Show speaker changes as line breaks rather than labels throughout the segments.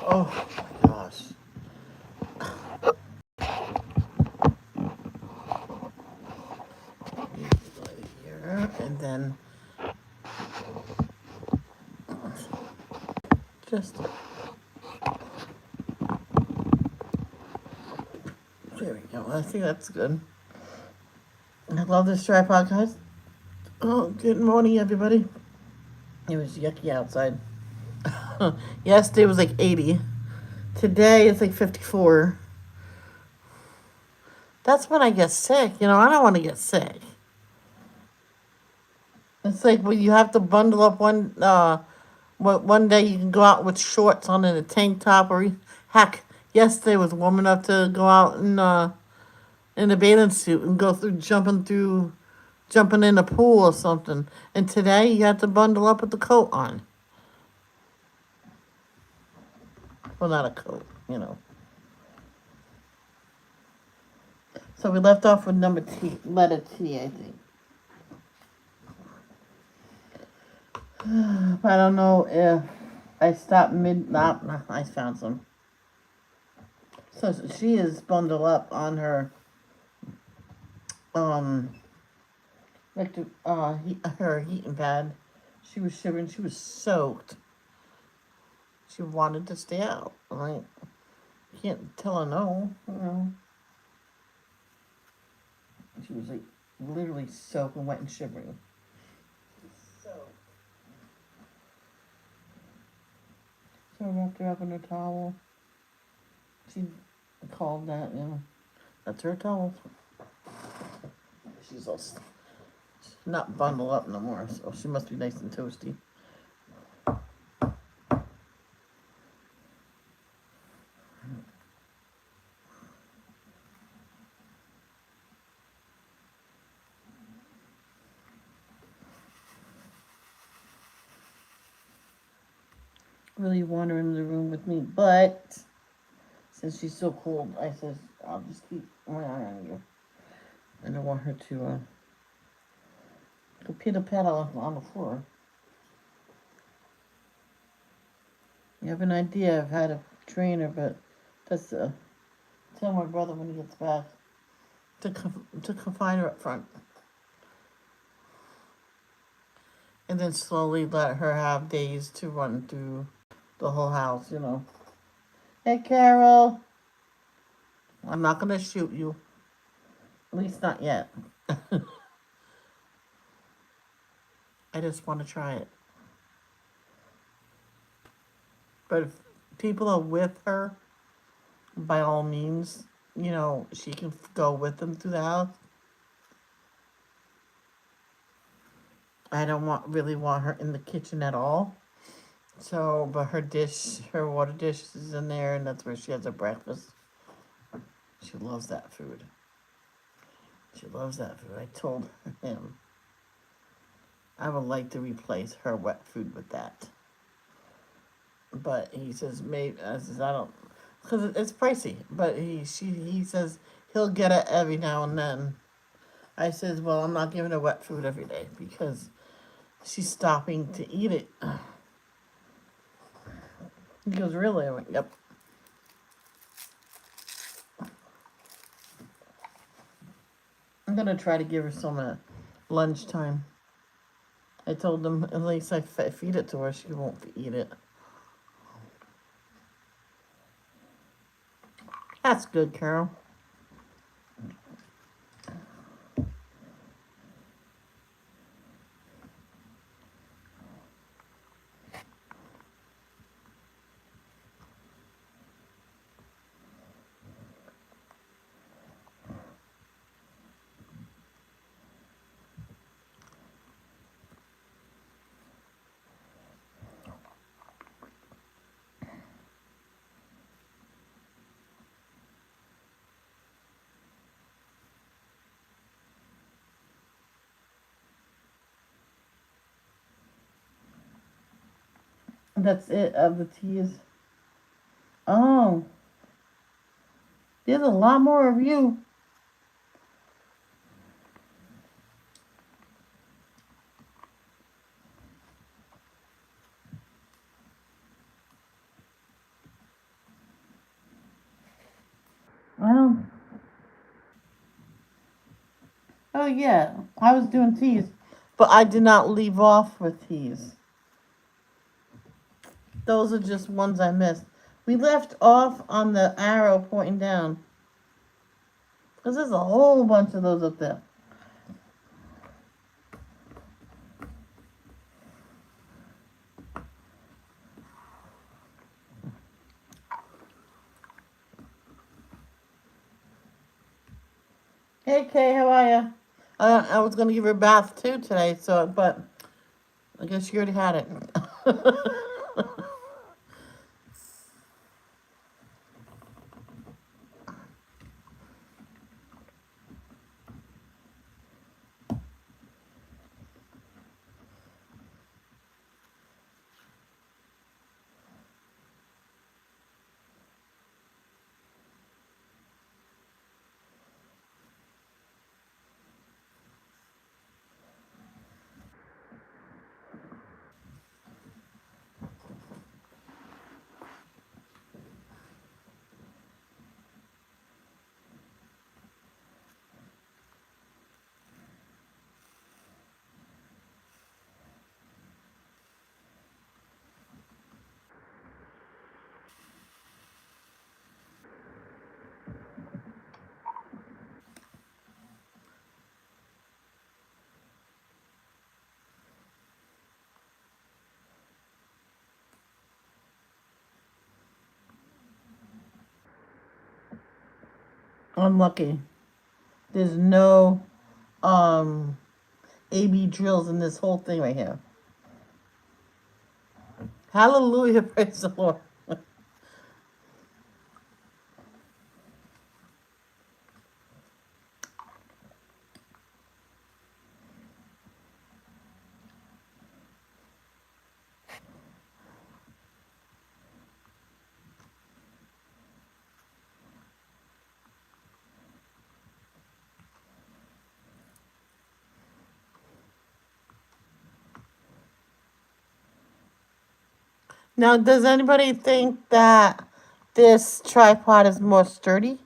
Oh my gosh. Right here, and then just there we go. I think that's good. I love this tripod, guys. Oh, good morning, everybody. It was yucky outside. Yesterday was like 80. Today it's like 54. That's when I get sick. I don't want to get sick. It's like when you have to bundle up one day you can go out with shorts on and a tank top, or heck, yesterday was warm enough to go out in a bathing suit and go through jumping in a pool or something. And today you have to bundle up with the coat on. Well, not a coat. So we left off with number T, letter T, I think. But I don't know if I stopped mid. Nah, I found some. So she is bundled up on her um her heating pad. She was shivering. She was soaked. She wanted to stay out. Like, can't tell her no. She was like literally soaking wet and shivering. So I wrapped her up in her towel. She called that. That's her towel. She's all not bundled up no more, so she must be nice and toasty. Really want her in the room with me, but since she's so cold, I says I'll just keep my eye on you. I don't want her to go pitter patter on the floor. You have an idea of how to train her, but that's tell my brother when he gets back to confine her up front, and then slowly let her have days to run through the whole house. Hey, Carol, I'm not gonna shoot you, at least not yet. I just want to try it. But if people are with her, by all means, she can go with them through the house. I don't really want her in the kitchen at all. So, but her water dish is in there, and that's where she has her breakfast. She loves that food. She loves that food. I told him I would like to replace her wet food with that. But he says maybe. I says I don't, because it's pricey. But he says he'll get it every now and then. I says, well, I'm not giving her wet food every day because she's stopping to eat it. He goes, really? I went, yep. I'm gonna try to give her some at lunchtime. I told him at least I feed it to her, she won't eat it. That's good, Carol. That's it of the teas. Oh, there's a lot more of you. Oh yeah, I was doing teas, but I did not leave off with teas. Those are just ones I missed. We left off on the arrow pointing down. Because there's a whole bunch of those up there. Hey Kay, how are ya? I was gonna give her a bath too today, so but I guess you already had it. Unlucky. There's no um AB drills in this whole thing right here. Hallelujah, praise the Lord. Now, does anybody think that this tripod is more sturdy?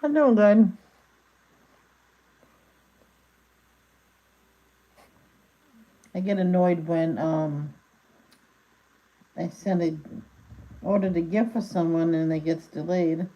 I'm doing good. I get annoyed when I send a ordered a gift for someone and it gets delayed.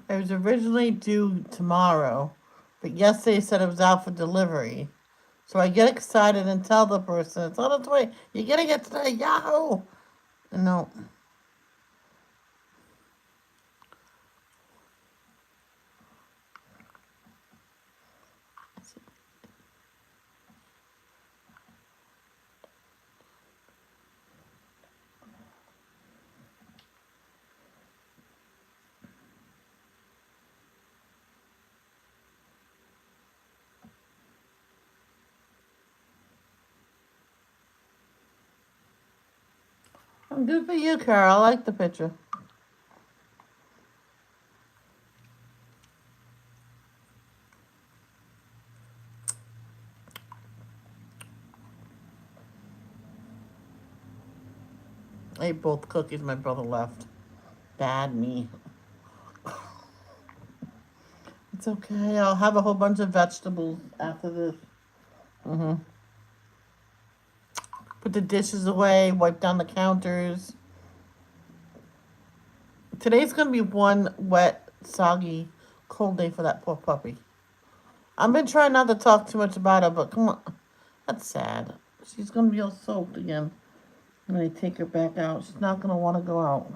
It was originally due tomorrow, but yesterday said it was out for delivery. So I get excited and tell the person it's on its way. You're getting it today, Yahoo! No. Good for you, Carol. I like the picture. I ate both cookies my brother left. Bad me. It's okay. I'll have a whole bunch of vegetables after this. Hmm. Put the dishes away, wipe down the counters. Today's gonna be one wet, soggy, cold day for that poor puppy. I've been trying not to talk too much about her, but come on. That's sad. She's gonna be all soaked again when they take her back out. She's not gonna want to go out.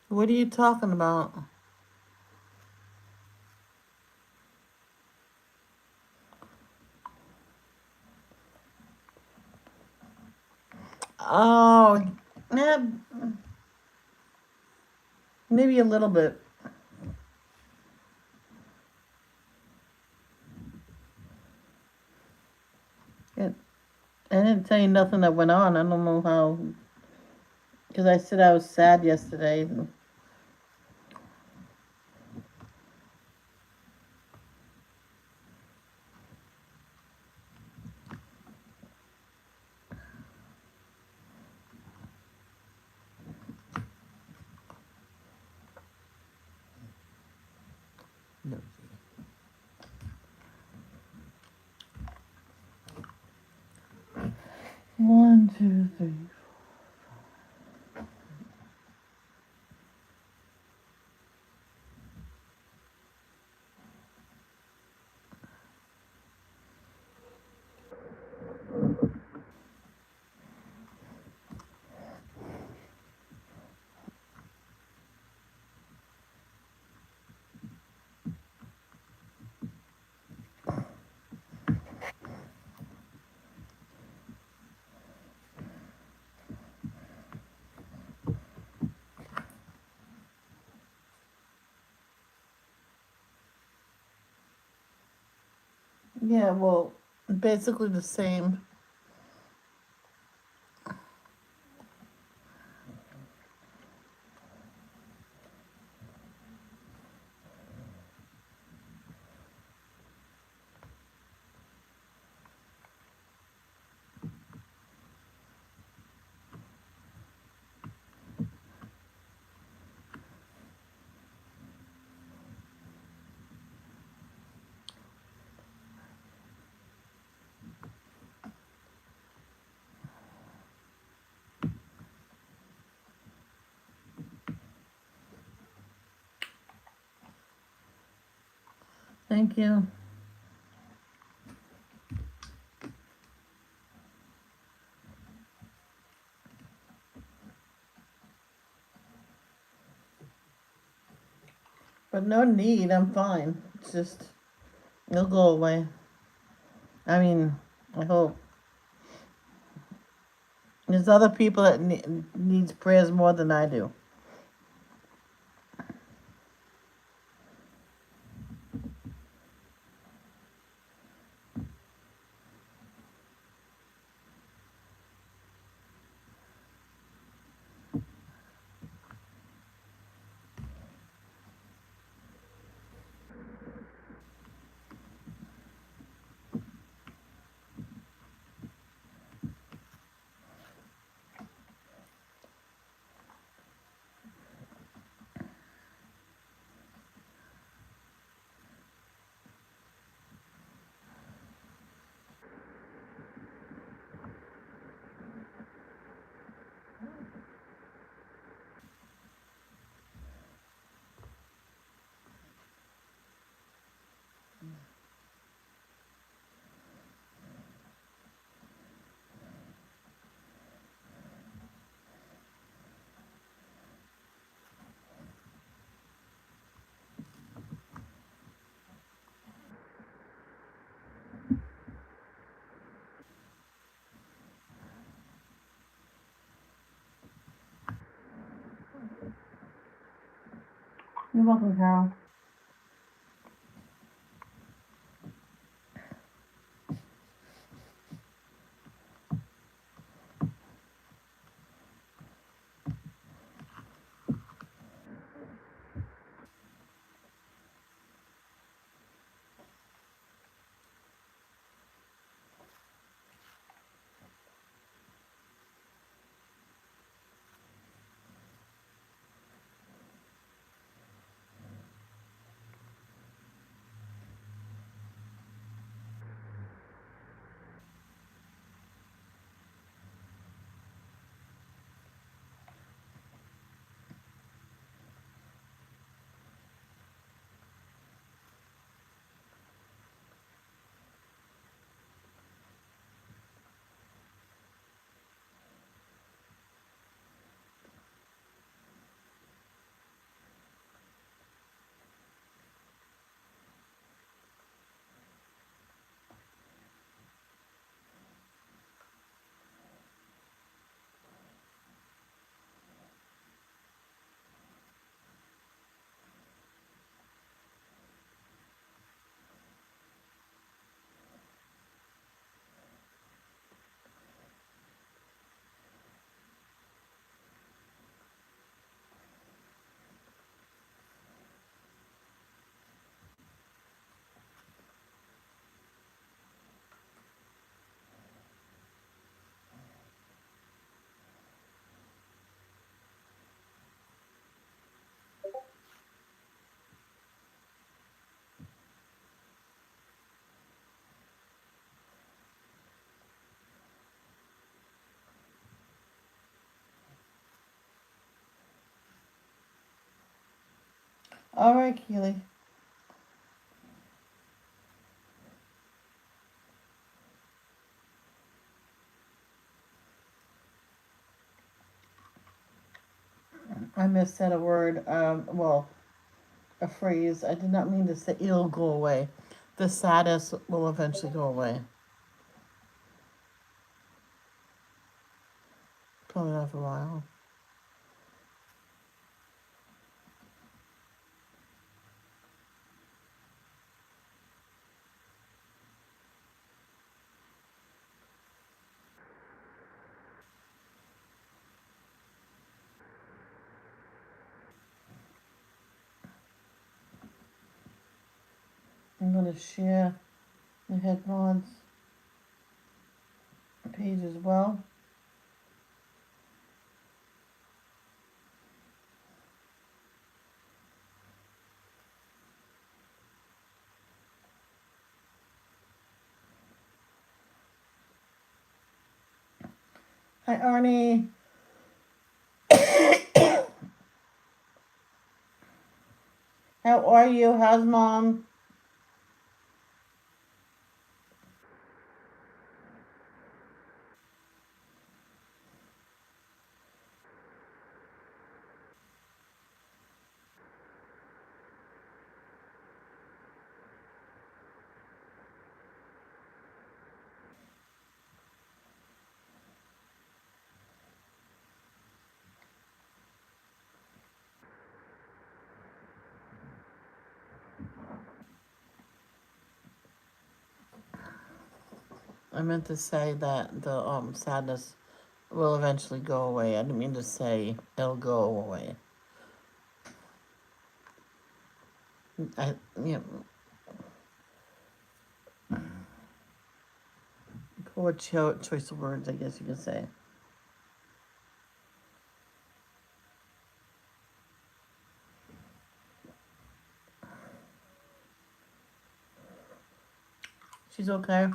What are you talking about? Oh, eh, maybe a little bit. It, I didn't tell you nothing that went on. I don't know how. Because I said I was sad yesterday. No. One, two, three. Yeah, well, basically the same. Thank you. But no need. I'm fine. It's just, it'll go away. I mean, I hope. There's other people that needs prayers more than I do. You're welcome, Carol. All right, Keely. I missaid a word. Well, a phrase. I did not mean to say it'll go away. The sadness will eventually go away. Probably not for a while. I'm going to share the headphones page as well. Hi, Arnie. How are you? How's mom? I meant to say that the sadness will eventually go away. I didn't mean to say it'll go away. I you know, poor choice of words, I guess you could say. She's okay.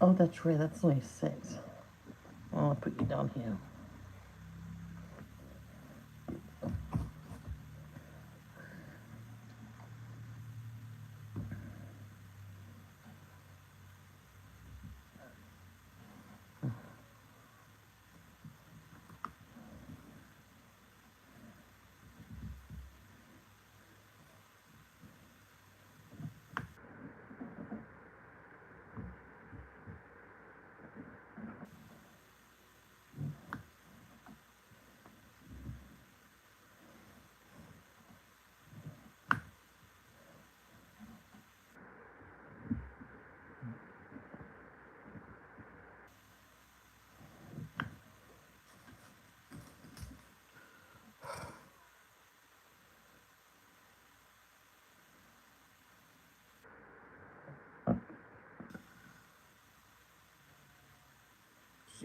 Oh, that's right. That's only 6. I'll put you down here.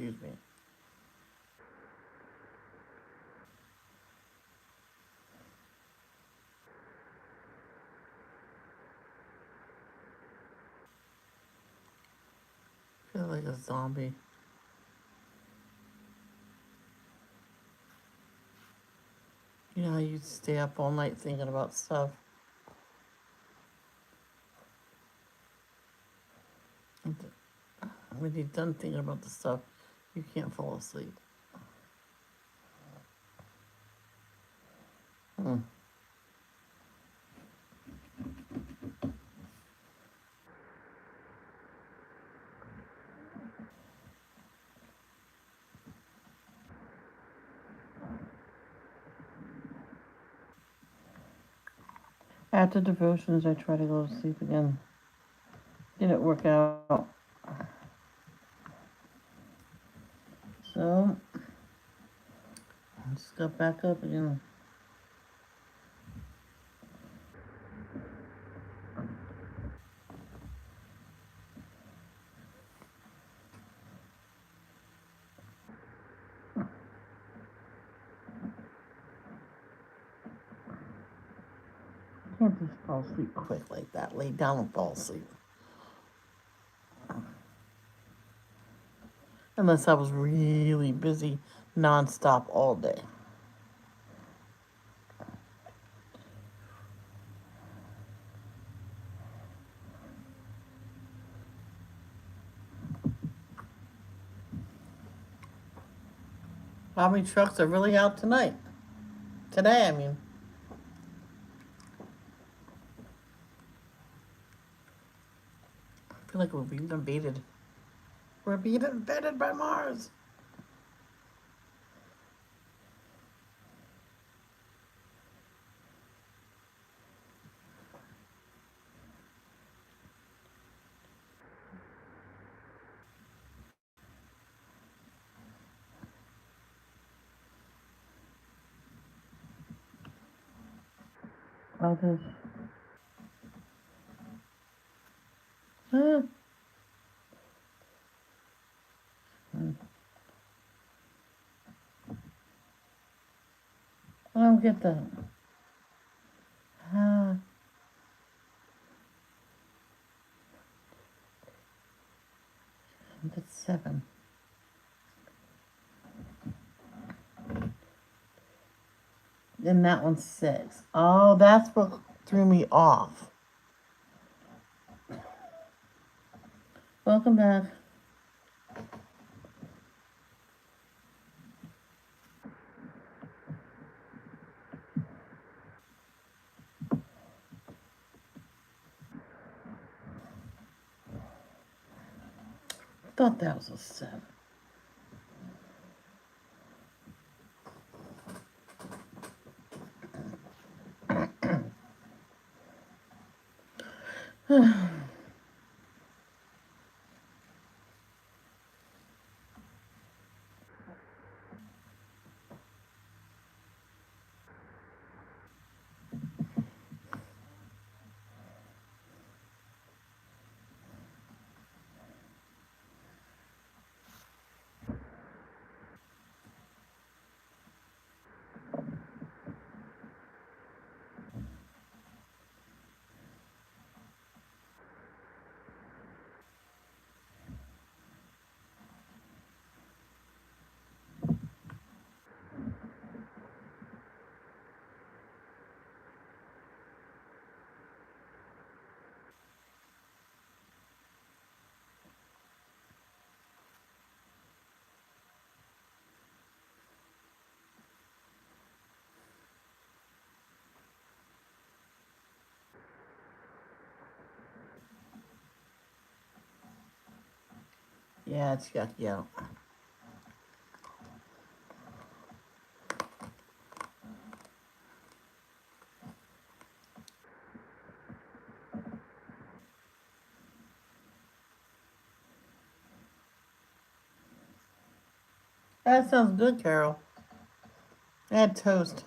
Excuse me. I feel like a zombie. You know how you stay up all night thinking about stuff? When you're done thinking about the stuff, you can't fall asleep. Hmm. After devotions, I try to go to sleep again. Didn't work out. So, I just got back up again. Can't just fall asleep quick like that. Lay down and fall asleep. Unless I was really busy nonstop all day. How many trucks are really out tonight? Today, I mean. I feel like we're being invaded. We're being invaded by Mars. Others. Huh? I don't get that. Huh? That's 7. And that one's 6. Oh, that's what threw me off. Welcome back. Thought that was a 7. Yeah, it's yucky out. That sounds good, Carol. Add toast.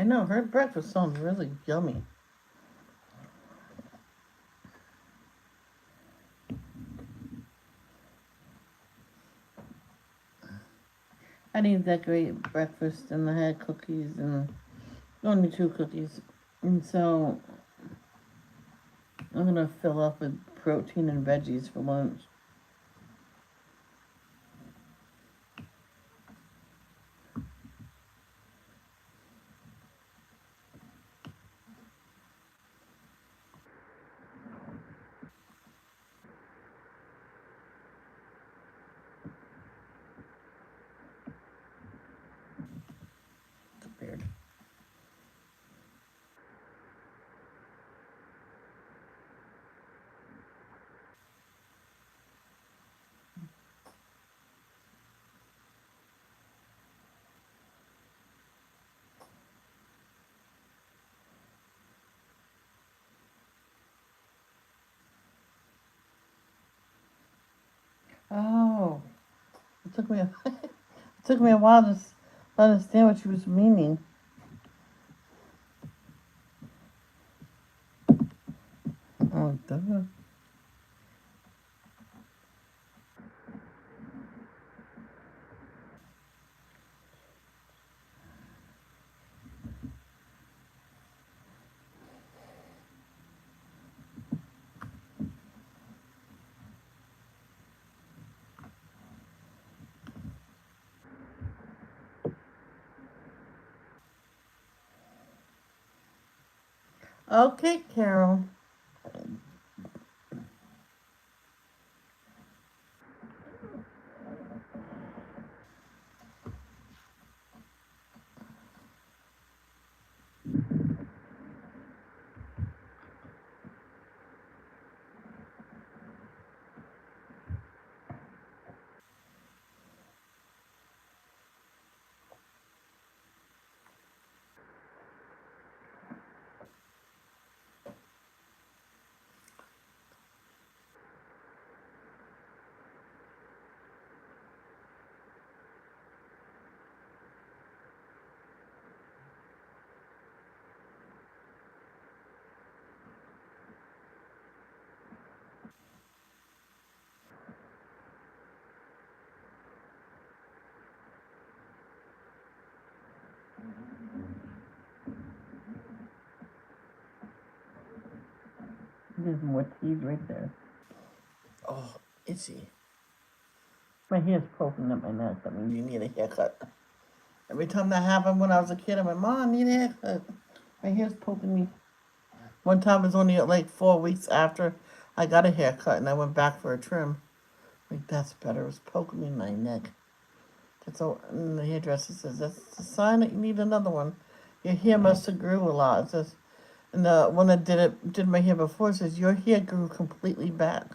I know, her breakfast sounds really yummy. I didn't decorate breakfast and I had cookies and only two cookies. And so I'm gonna fill up with protein and veggies for lunch. Prepared. Oh, it took me a it took me a while to understand what she was meaning. Oh, duh. Okay, Carol. There's more teeth right there. Oh, itchy. My hair's poking at my neck. That means you need a haircut. Every time that happened when I was a kid, I'm like, Mom, I need a haircut. My hair's poking me. One time it was only like 4 weeks after I got a haircut and I went back for a trim. Like, that's better. It was poking me in my neck. That's all. And the hairdresser says, that's a sign that you need another one. Your hair must have grew a lot. It says, and the one that did my hair before says, your hair grew completely back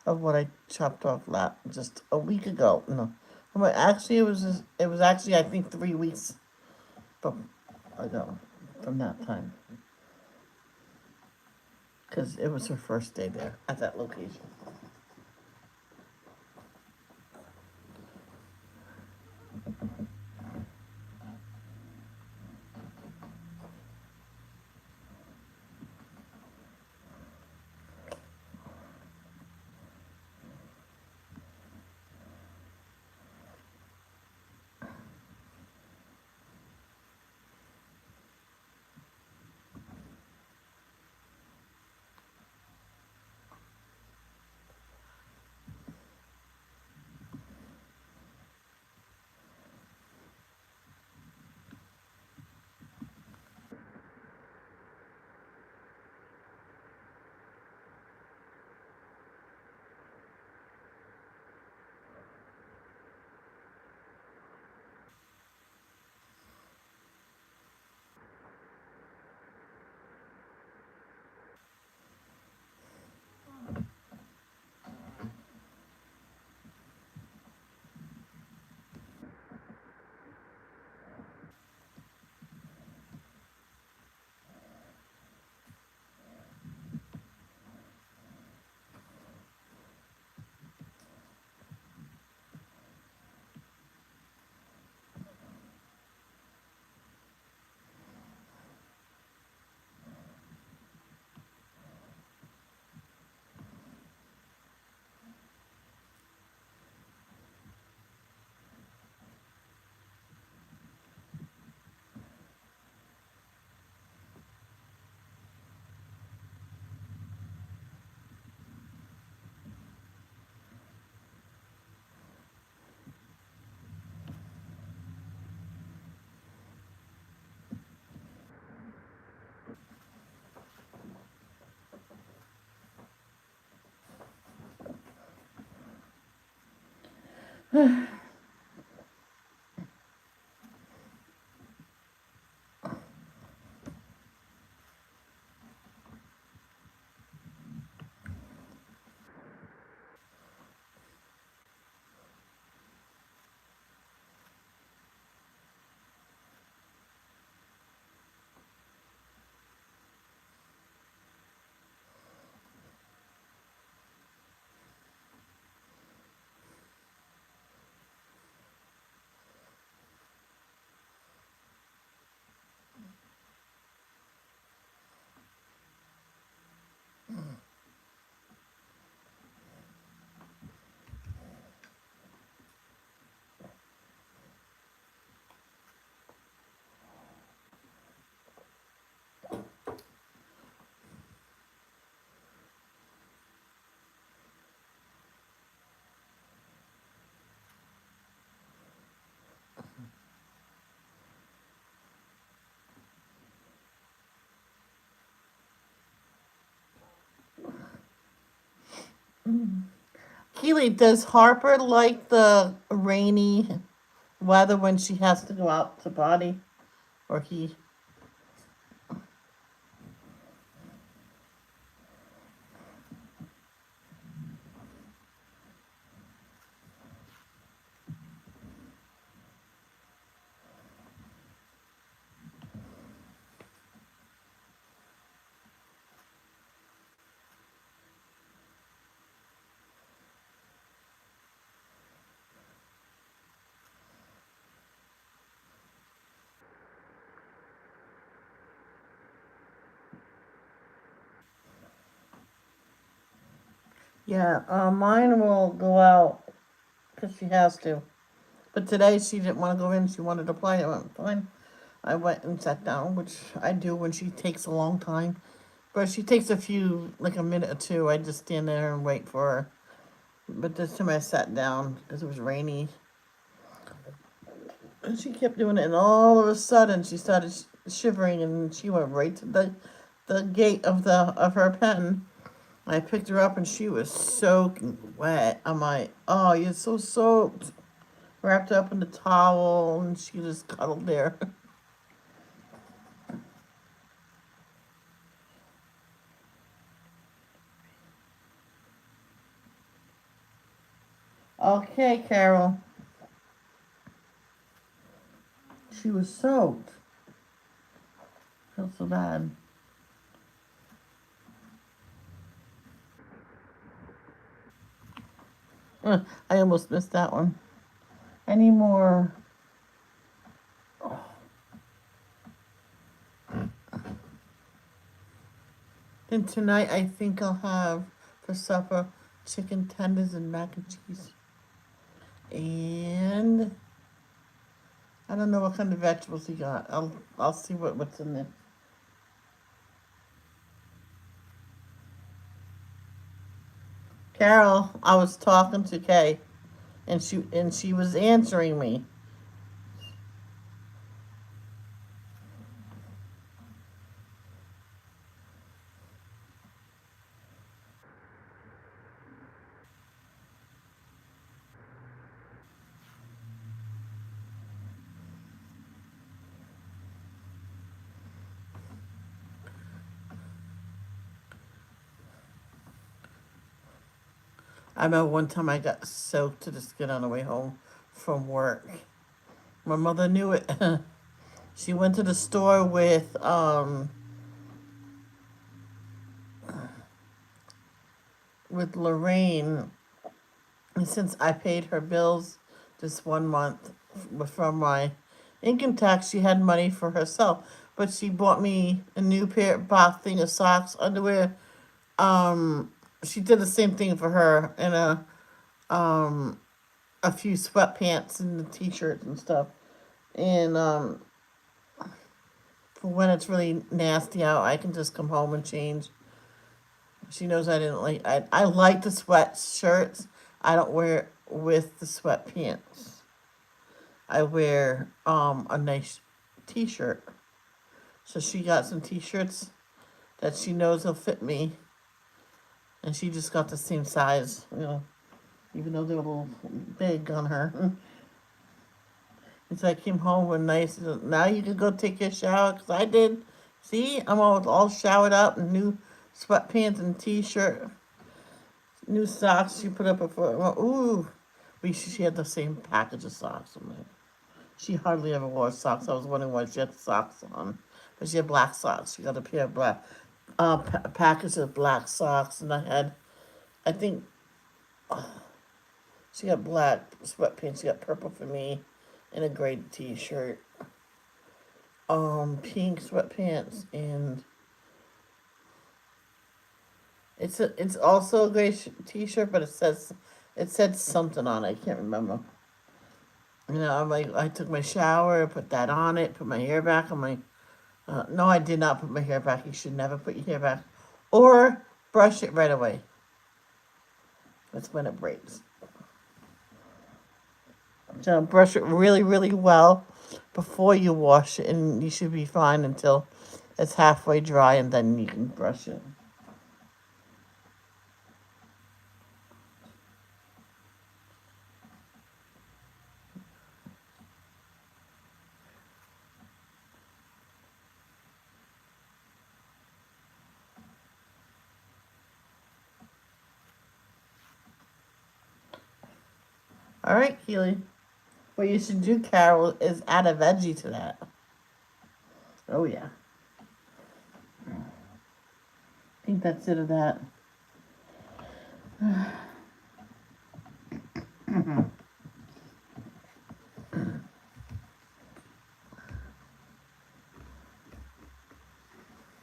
of what I chopped off just a week ago. No. I'm like, actually, it was actually, I think, 3 weeks ago from that time. Because it was her first day there at that location. Keely, does Harper like the rainy weather when she has to go out to potty? Or he? Yeah, mine will go out because she has to. But today she didn't want to go in. She wanted to play. I went, fine. I went and sat down, which I do when she takes a long time. But if she takes a few, like a minute or two, I just stand there and wait for her. But this time I sat down because it was rainy. And she kept doing it, and all of a sudden she started shivering, and she went right to the gate of her pen. I picked her up, and she was soaking wet. I'm like, "Oh, you're so soaked." Wrapped up in the towel, and she just cuddled there. Okay, Carol. She was soaked. Felt so bad. I almost missed that one. Any more? Then tonight I think I'll have for supper chicken tenders and mac and cheese. And I don't know what kind of vegetables he got. I'll see what's in there. Carol, I was talking to Kay, and she was answering me. I remember one time I got soaked to the skin on the way home from work. My mother knew it. She went to the store with Lorraine, and since I paid her bills this one month from my income tax, she had money for herself. But she bought me a new box thing of socks, underwear. Um, she did the same thing for her, and a few sweatpants and the t-shirts and stuff. And for when it's really nasty out, I can just come home and change. She knows I didn't like. I like the sweatshirts. I don't wear it with the sweatpants. I wear a nice t-shirt. So she got some t-shirts that she knows will fit me, and she just got the same size. even though they're a little big on her. And so I came home one night. So now you can go take your shower, because I did. See, I'm all showered up, and new sweatpants and t-shirt, new socks. She put up a foot. Well, ooh, she had the same package of socks. I'm like, she hardly ever wore socks. I was wondering why she had socks on, but she had black socks. She got a pair of black, package of black socks, and I think she got black sweatpants. She got purple for me, and a gray t-shirt. Pink sweatpants, and it's also a gray t-shirt, but it said something on it. I can't remember. I'm like, I took my shower, put that on it, put my hair back. I'm like, no, I did not put my hair back. You should never put your hair back, or brush it right away. That's when it breaks. So brush it really, really well before you wash it, and you should be fine until it's halfway dry, and then you can brush it. All right, Keely. What you should do, Carol, is add a veggie to that. Oh, yeah. I think that's it of that.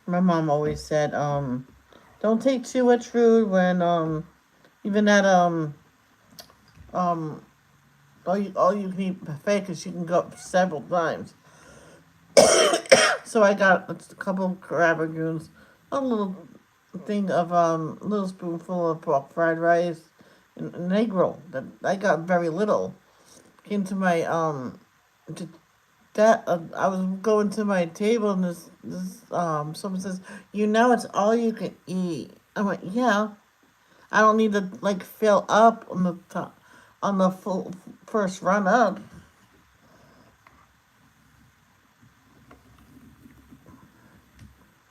My mom always said, don't take too much food when, even at, um, all you can eat buffet, because you can go up several times. So I got a couple of crab rangoons, a little thing of little spoonful of pork fried rice, and an egg roll. That I got very little. Came to my to that I was going to my table, and this someone says, it's all you can eat. I'm like, yeah. I don't need to like fill up on the top, on the full first run up.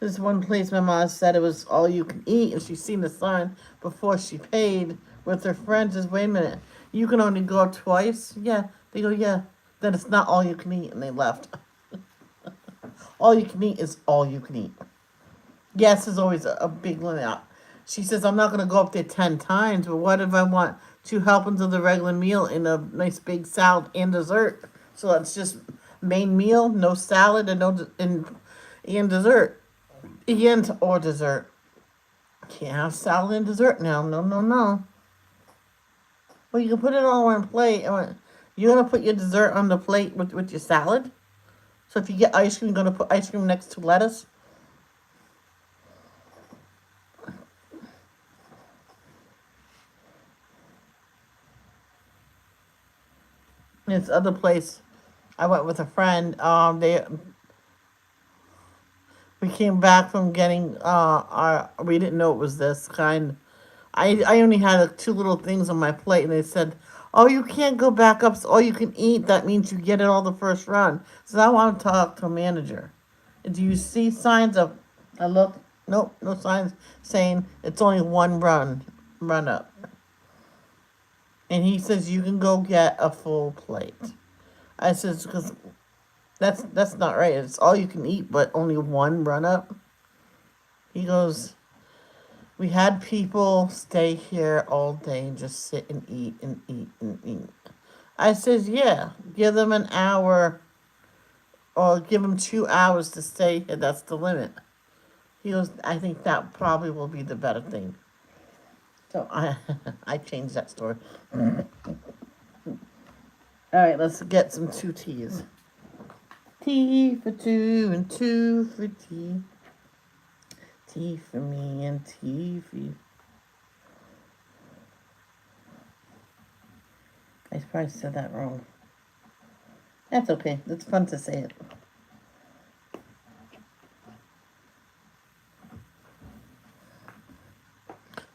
This one place my mom said it was all you can eat, and she seen the sign before she paid with her friends. Says, wait a minute, you can only go twice? Yeah. They go, yeah. Then it's not all you can eat, and they left. All you can eat is all you can eat. Yes is always a big limit. She says, I'm not going to go up there 10 times, but what if I want 2 helpings of the regular meal and a nice big salad and dessert? So it's just main meal, no salad, and and dessert. And or dessert. Can't have salad and dessert now. No, no, no. Well, you can put it all on a plate. You're going to put your dessert on the plate with your salad? So if you get ice cream, you're going to put ice cream next to lettuce? This other place, I went with a friend. We came back from getting we didn't know it was this kind. I only had 2 little things on my plate, and they said, "Oh, you can't go back up. So all you can eat. That means you get it all the first run." So I want to talk to a manager. Do you see signs of? I look. Nope, no signs saying it's only one run up. And he says you can go get a full plate. I says, because that's not right. It's all you can eat, but only one run up. He goes, we had people stay here all day and just sit and eat and eat and eat. I says, yeah, give them an hour, or give them 2 hours to stay here. That's the limit. He goes, I think that probably will be the better thing. So I changed that story. All right, let's get some 2 teas. Tea for 2 and 2 for tea. Tea for me and tea for you. I probably said that wrong. That's okay. It's fun to say it.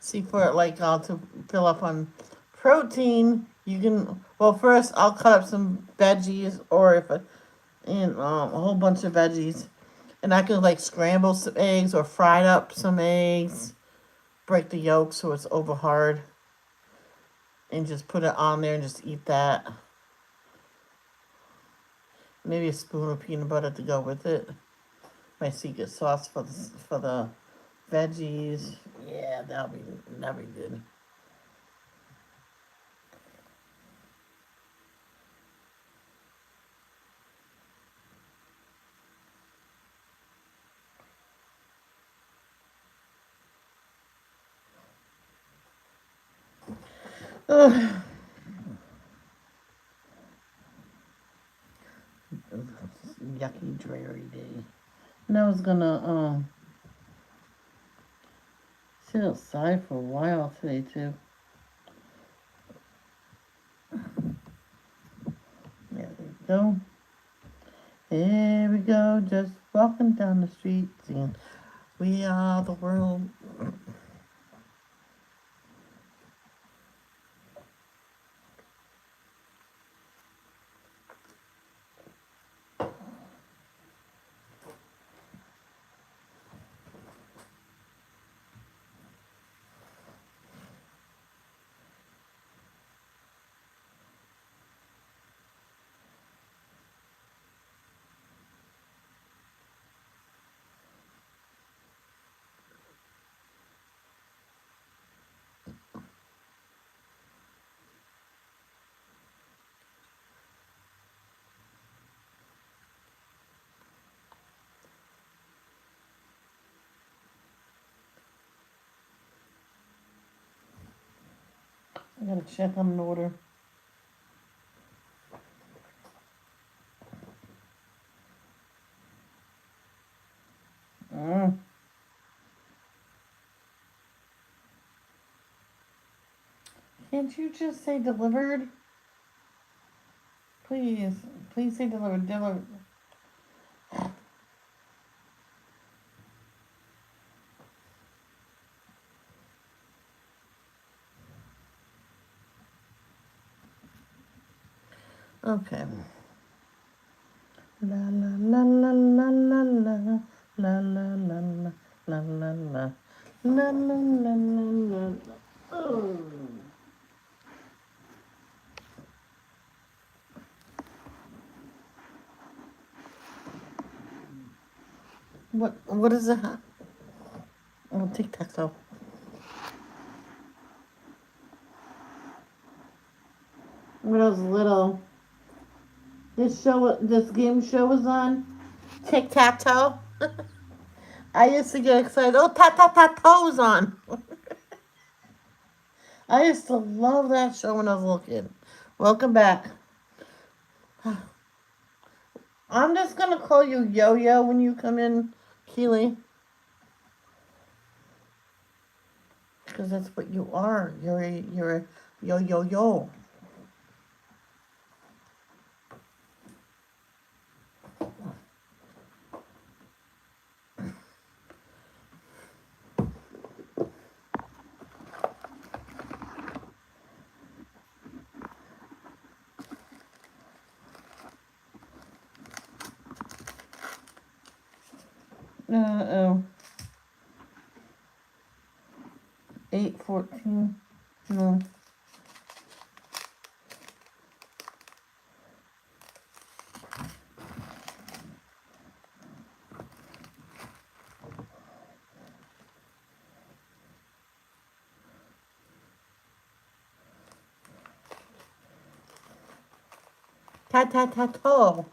See, for to fill up on Protein, you can. Well, first I'll cut up some veggies, or if and a whole bunch of veggies, and I can like scramble some eggs or fried up some eggs, break the yolk so it's over hard, and just put it on there and just eat that. Maybe a spoon of peanut butter to go with it. My secret sauce for the veggies. Yeah, that'll be good. Ugh. Yucky, dreary day. And I was gonna sit outside for a while today too. There we go. Here we go, just walking down the street, singing, "We are the world." I gotta check on an order. Mm. Can't you just say delivered? Please, please say delivered. Delivered. Okay. La la la la la la la la la la la la la la la la la la. Oh. What is that? Oh, tic tac toe. When I was little, this game show was on. Tic tac toe. I used to get excited. Oh, ta ta ta toes on. I used to love that show when I was a little kid. Welcome back. I'm just gonna call you Yo Yo when you come in, Keely, because that's what you are. You're a yo yo yo. Oh. 8:14. No. Ta ta ta toe.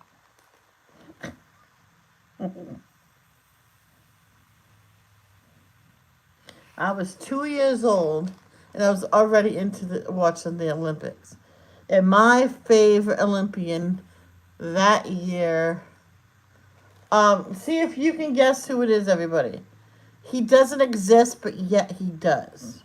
I was 2 years old, and I was already into watching the Olympics. And my favorite Olympian that year. See if you can guess who it is, everybody. He doesn't exist, but yet he does.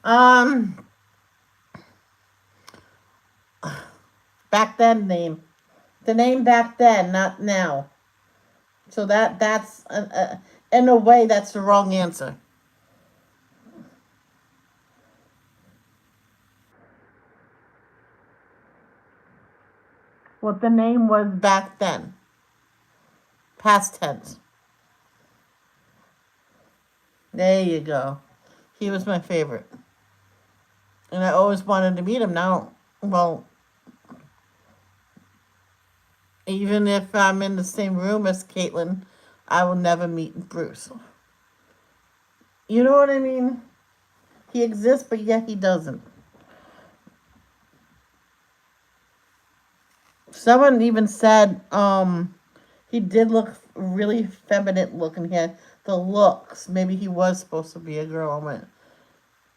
Um, back then name. The name back then, not now. So that's in a way that's the wrong answer. What the name was back then. Past tense. There you go. He was my favorite. And I always wanted to meet him. Now, well, even if I'm in the same room as Caitlin, I will never meet Bruce. You know what I mean? He exists, but yet he doesn't. Someone even said he did look really feminine looking. He had the looks. Maybe he was supposed to be a girl.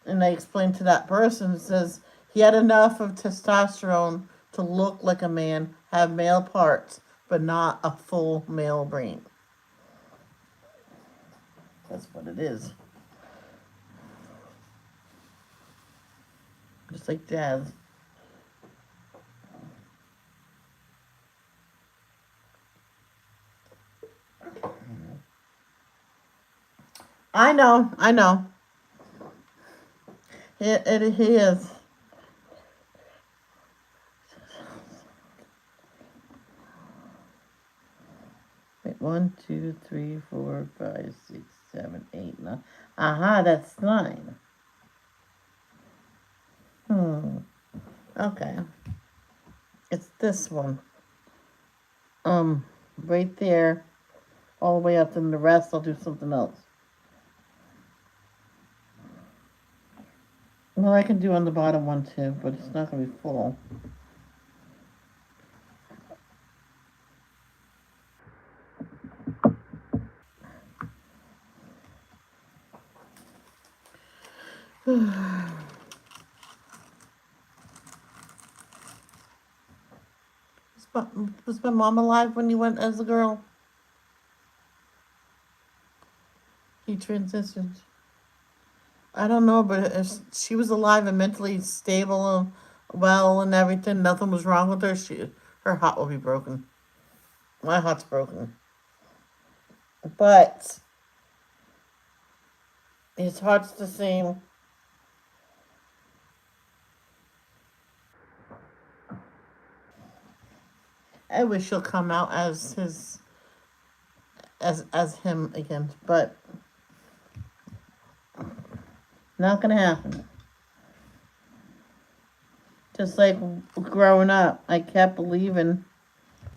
And I explained to that person, it says he had enough of testosterone to look like a man, have male parts, but not a full male brain. That's what it is. Just like Jazz. I know, I know. He is. Wait, 1, 2, 3, 4, 5, 6, 7, 8, 9. Aha, that's 9. Hmm. Okay. It's this one. Um, right there, all the way up, and the rest I'll do something else. Well, I can do on the bottom one too, but it's not gonna be full. Was my mom alive when you went as a girl? He transitioned. I don't know, but if she was alive and mentally stable and well and everything, nothing was wrong with her. Her heart will be broken. My heart's broken, but his heart's the same. I wish he'll come out as him again, but not gonna happen. Just like growing up, I kept believing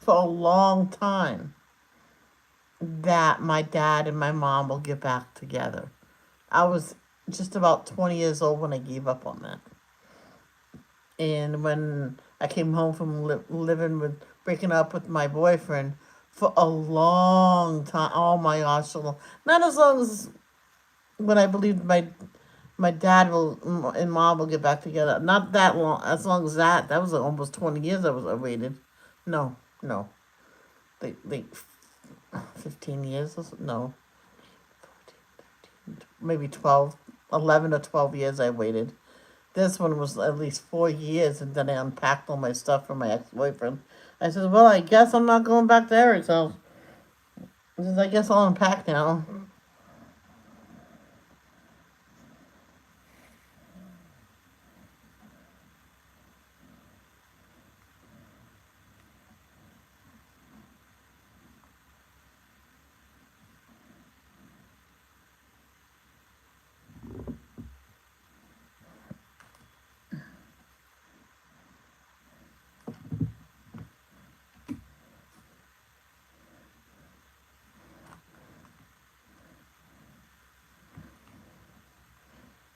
for a long time that my dad and my mom will get back together. I was just about 20 years old when I gave up on that. And when I came home from living with, breaking up with my boyfriend for a long time, oh my gosh, so not as long as when I believed my dad will and mom will get back together. Not that long, as long as that. That was almost 20 years I waited. No, no. Like 15 years? No. Maybe 12, 11 or 12 years I waited. This one was at least 4 years, and then I unpacked all my stuff from my ex-boyfriend. I said, well, I guess I'm not going back to Eric's house. He says, I guess I'll unpack now.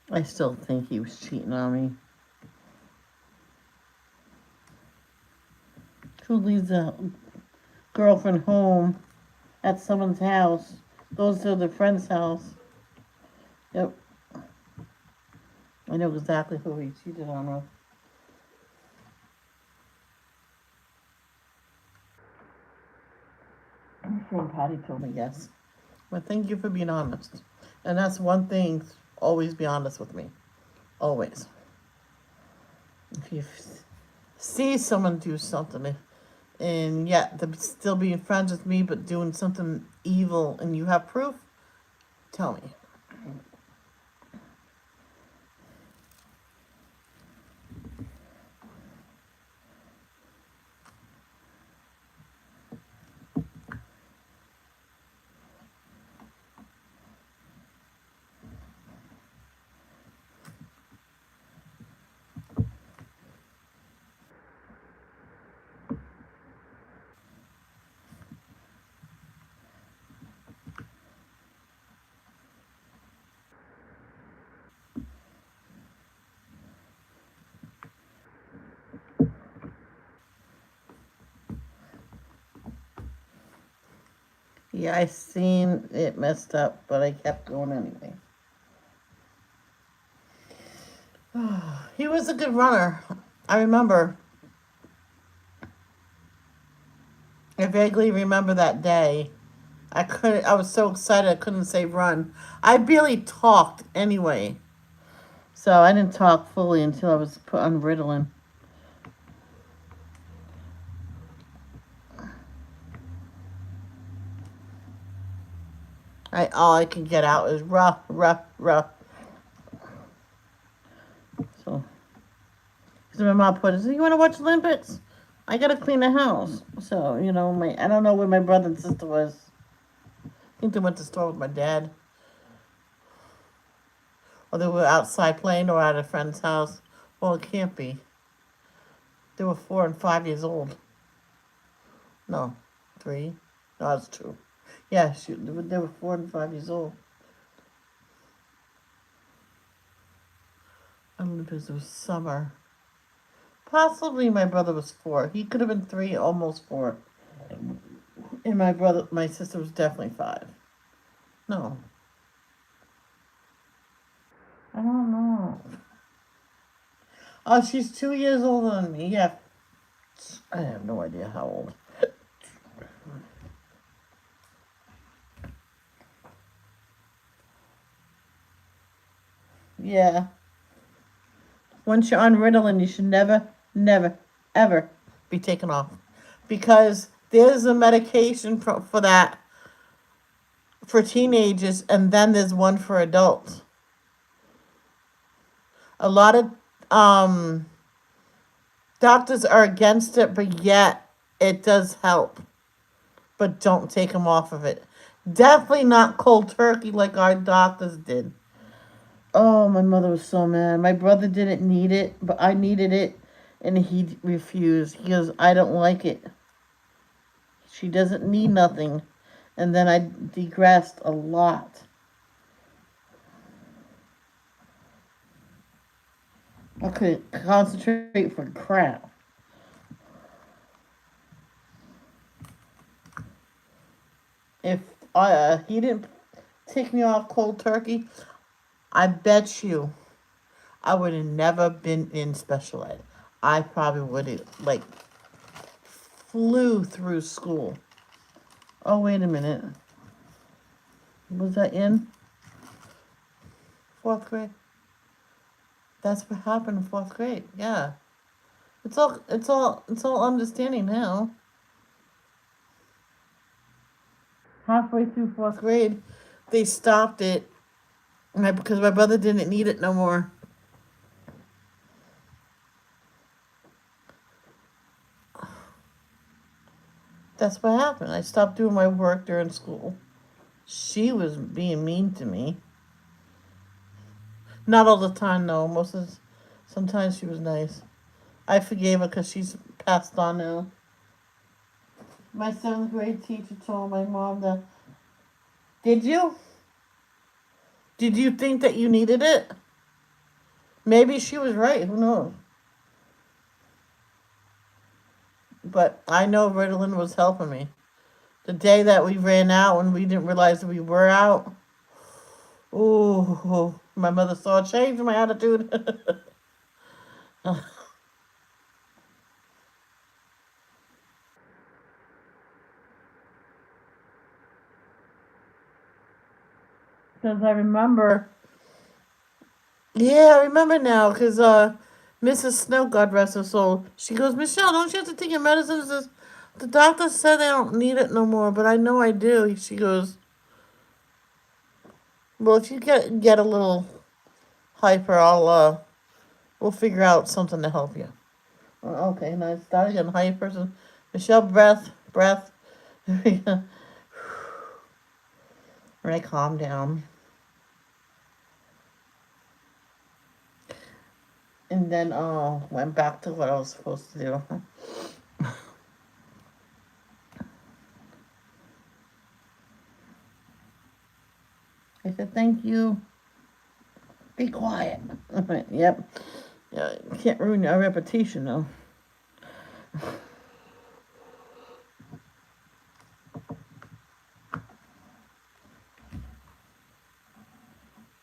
I still think he was cheating on me. Who leaves a girlfriend home at someone's house, goes to their friend's house? Yep, I know exactly who he cheated on with. My friend Patty told me yes. But thank you for being honest. And that's one thing, always be honest with me. Always. If you see someone do something and yet they're still being friends with me but doing something evil and you have proof, tell me. Yeah, I seen it messed up, but I kept going anyway. He was a good runner. I remember. I vaguely remember that day. I couldn't. I was so excited I couldn't say run. I barely talked anyway, so I didn't talk fully until I was put on Ritalin. I all I could get out is rough, rough, rough. So, so my mom put it. So you want to watch Olympics? I gotta clean the house. So my I don't know where my brother and sister was. I think they went to the store with my dad, or they were outside playing, or at a friend's house. Well, it can't be. They were 4 and 5 years old. No, 3. No, that's 2. Yeah, shoot, they were 4 and 5 years old. I don't know because it was summer. Possibly my brother was 4. He could have been 3, almost 4. And my sister was definitely 5. No, I don't know. Oh, she's 2 years older than me. Yeah, I have no idea how old. Yeah. Once you're on Ritalin, you should never, never, ever be taken off. Because there's a medication for that for teenagers, and then there's one for adults. A lot of um, doctors are against it, but yet it does help. But don't take them off of it. Definitely not cold turkey like our doctors did. Oh, my mother was so mad. My brother didn't need it, but I needed it, and he refused. He goes, I don't like it. She doesn't need nothing. And then I digressed a lot. I couldn't concentrate for crap. If he didn't take me off cold turkey, I bet you I would have never been in special ed. I probably would have flew through school. Oh, wait a minute. Was that in 4th grade? That's what happened in 4th grade. Yeah. It's all understanding now. Halfway through 4th grade, they stopped it, because my brother didn't need it no more. That's what happened. I stopped doing my work during school. She was being mean to me. Not all the time, though. Sometimes she was nice. I forgave her because she's passed on now. My 7th grade teacher told my mom that. Did you? Did you think that you needed it? Maybe she was right. Who knows? But I know Ritalin was helping me. The day that we ran out and we didn't realize that we were out, ooh, my mother saw a change in my attitude. Because I remember Yeah, I remember now, because Mrs. Snow, God rest her soul, she goes, Michelle, don't you have to take your medicine? Says, the doctor said I don't need it no more, but I know I do. She goes, well, if you get a little hyper, we'll figure out something to help you. Okay, and I started getting hyper. So Michelle, breath. And I calmed down. And then went back to what I was supposed to do. I said, thank you. Be quiet. I went, yep. Yeah, can't ruin your reputation though.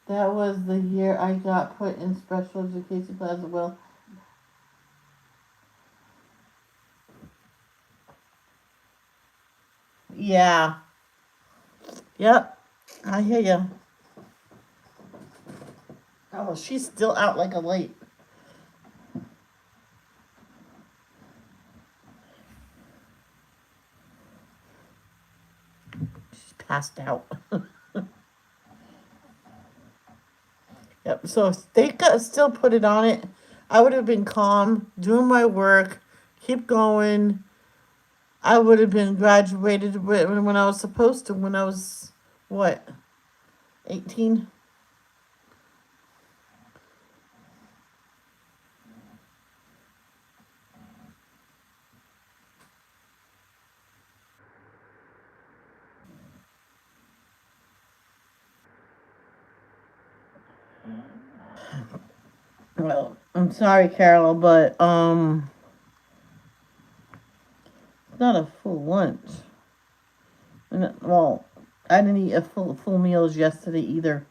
That was the year I got put in special education class. Well, yeah. Yep. I hear you. Oh, she's still out like a light. She's passed out. Yep. So if they got still put it on it, I would have been calm, doing my work, keep going. I would have been graduated when I was supposed to. When I was what, 18? Well, I'm sorry, Carol, but it's not a full lunch. Well, I didn't eat a full meals yesterday either.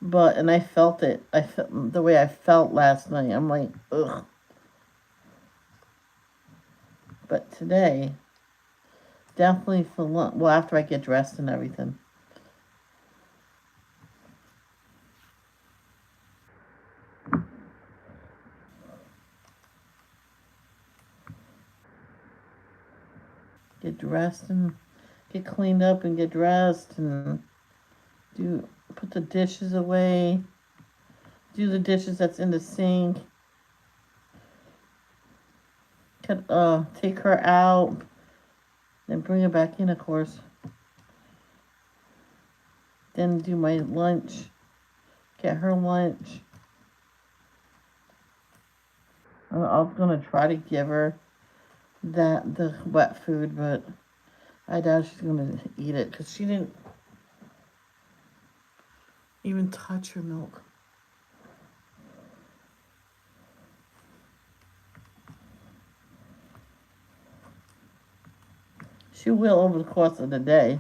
But and I felt it. I felt the way I felt last night. I'm like, ugh. But today, definitely for lunch. Well, after I get dressed and everything, get dressed and get cleaned up and get dressed and do put the dishes away. Do the dishes that's in the sink. Take her out. Then bring her back in, of course. Then do my lunch. Get her lunch. I'm gonna try to give her the wet food, but I doubt she's gonna eat it because she didn't even touch her milk. She will over the course of the day.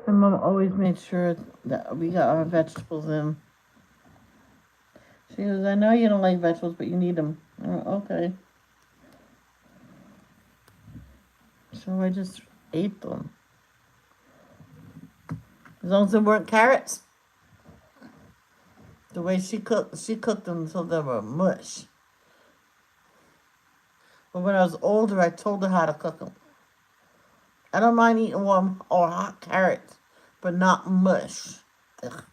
My mom always made sure that we got our vegetables in. She goes, I know you don't like vegetables, but you need them. Okay. So I just ate them. As long as they weren't carrots. The way she cooked them so they were mush. But when I was older, I told her how to cook them. I don't mind eating warm or hot carrots, but not mush. Ugh.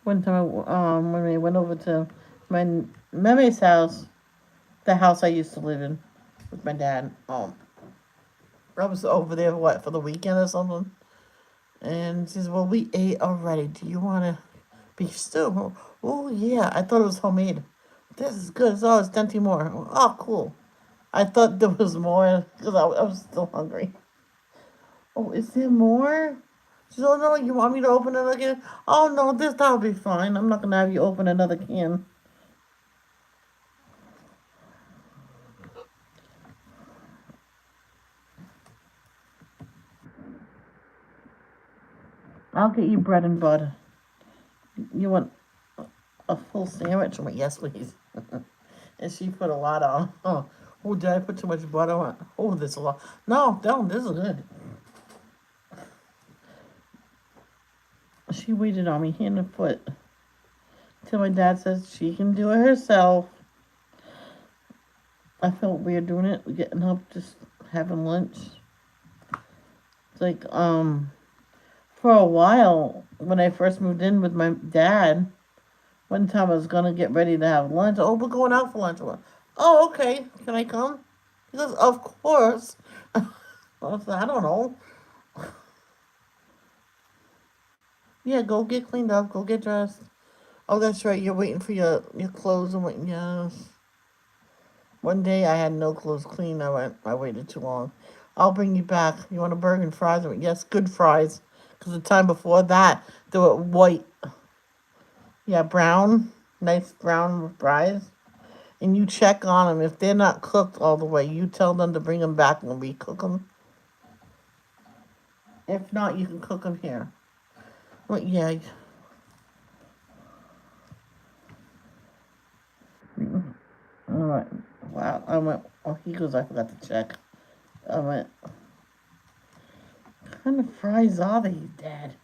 One time, when we went over to my Meme's house, the house I used to live in with my dad, I was over there, what, for the weekend or something? And she says, well, we ate already. Do you want a beef stew? Oh, yeah. I thought it was homemade. This is good. It's always plenty more. Oh, cool. I thought there was more because I was still hungry. Oh, is there more? She said, oh no, you want me to open another can? Oh no, that'll be fine. I'm not gonna have you open another can. I'll get you bread and butter. You want a full sandwich? I went, yes, please. And she put a lot on. Oh, did I put too much butter on? Oh, this a lot. No, this is good. She waited on me hand and foot till my dad says she can do it herself. I felt weird doing it, getting up, just having lunch. It's like, for a while, when I first moved in with my dad, one time I was gonna get ready to have lunch. Oh, we're going out for lunch. Oh, okay. Can I come? He goes, of course. I don't know. Yeah, go get cleaned up. Go get dressed. Oh, that's right. You're waiting for your clothes. I'm waiting. Yes. One day I had no clothes clean. I waited too long. I'll bring you back. You want a burger and fries? I went, yes, good fries. Because the time before that, they were white. Yeah, brown. Nice brown fries. And you check on them. If they're not cooked all the way, you tell them to bring them back and recook them. If not, you can cook them here. Well, yeah. All right. Wow. I went. Oh, he goes. I forgot to check. I went. What kind of fries are they, Dad?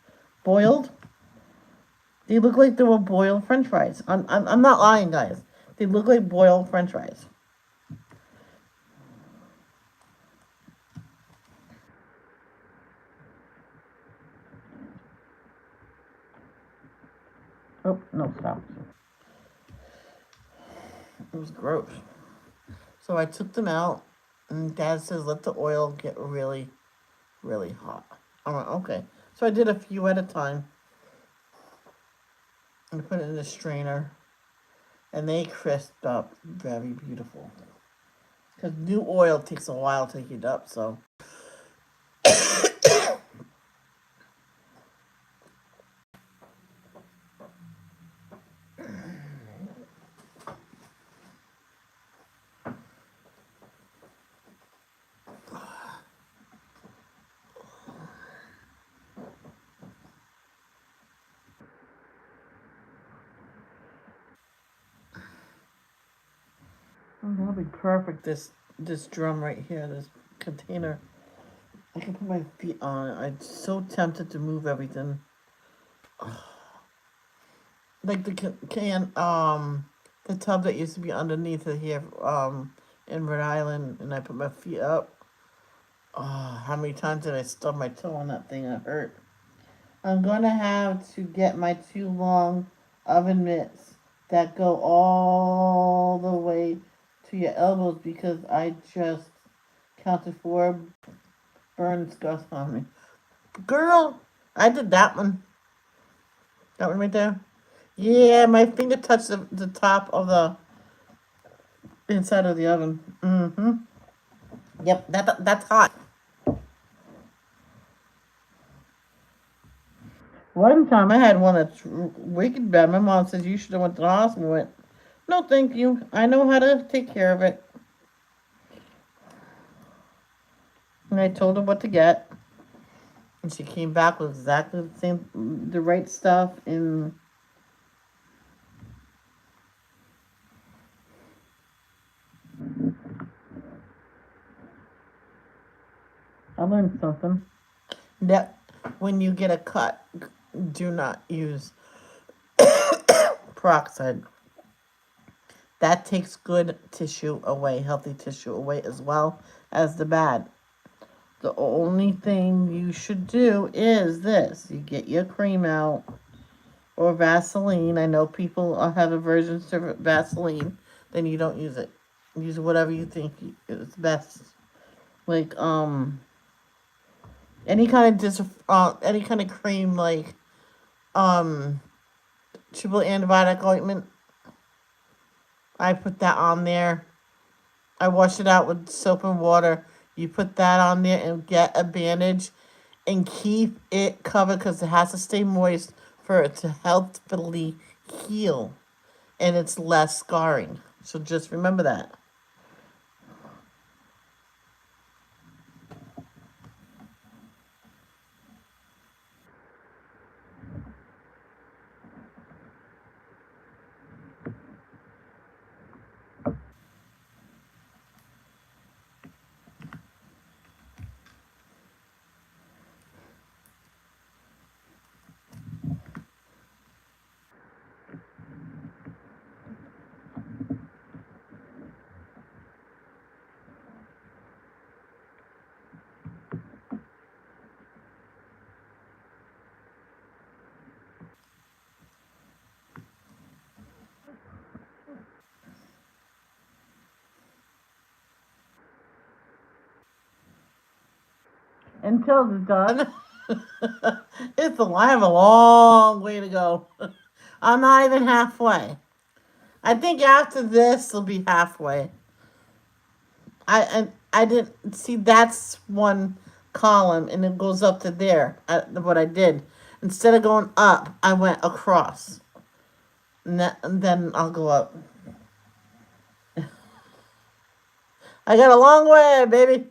Boiled? They look like they were boiled French fries. I'm not lying, guys. They look like boiled French fries. Oh no, stop. It was gross. So I took them out, and Dad says let the oil get really, really hot. I went okay. So I did a few at a time, and put it in a strainer, and they crisped up very beautiful. Because new oil takes a while to heat up, so. Oh, that'll be perfect. This drum right here, this container. I can put my feet on it. I'm so tempted to move everything. Like the the tub that used to be underneath it here, in Rhode Island, and I put my feet up. Oh, how many times did I stub my toe on that thing? It hurt. I'm gonna have to get my two long oven mitts that go all the way to your elbows because I just counted 4 burn scars on me. Girl, I did that one. That one right there. Yeah, my finger touched the top of the inside of the oven. Mm-hmm. Yep, that's hot. One time I had one that's wicked bad. My mom says you should have went to the hospital. I went, no, thank you. I know how to take care of it. And I told her what to get, and she came back with exactly the right stuff. And I learned something. That when you get a cut, do not use peroxide. That takes good tissue away, healthy tissue away, as well as the bad. The only thing you should do is this. You get your cream out or Vaseline. I know people have aversions to Vaseline. Then you don't use it. Use whatever you think is best. Like, any kind of cream, like, um, triple antibiotic ointment. I put that on there. I wash it out with soap and water. You put that on there and get a bandage and keep it covered because it has to stay moist for it to healthfully heal, and it's less scarring. So just remember that. Until it's done. I have a long way to go. I'm not even halfway. I think after this will be halfway. I didn't see that's one column and it goes up to there. What I did instead of going up, I went across, and then I'll go up. I got a long way, baby.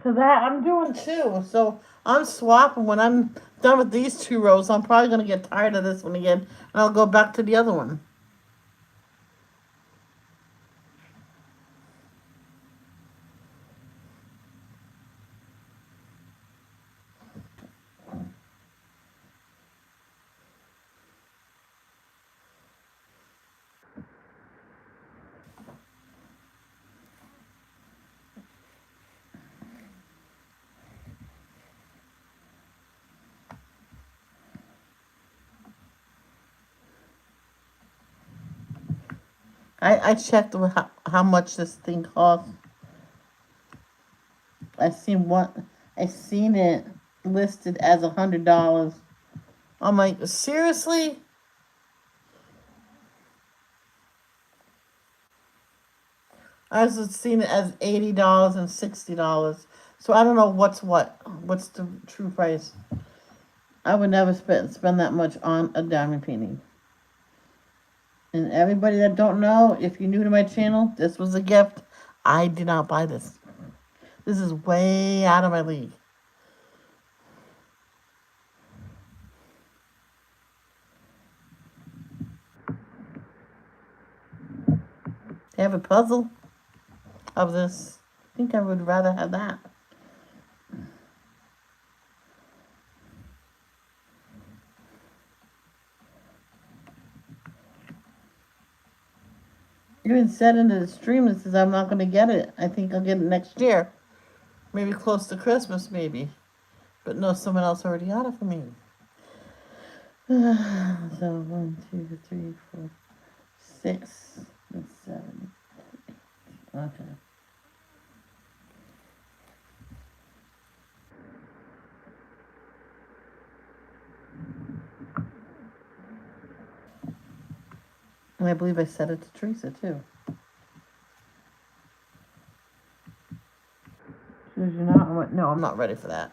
Cause I'm doing two, so I'm swapping. When I'm done with these two rows, I'm probably gonna get tired of this one again, and I'll go back to the other one. I checked how much this thing costs. I seen what I seen it listed as $100. I'm like, seriously? I was seeing it as $80 and $60. So I don't know what's what. What's the true price? I would never spend that much on a diamond painting. And everybody that don't know, if you're new to my channel, this was a gift. I did not buy this. This is way out of my league. They have a puzzle of this. I think I would rather have that. You even said in the stream that says I'm not going to get it. I think I'll get it next year. Maybe close to Christmas, maybe. But no, someone else already got it for me. So 1, 2, 3, 4, 6, and 7. Okay. And I believe I said it to Teresa too. She goes, "You're not." I went, "No, I'm not ready for that.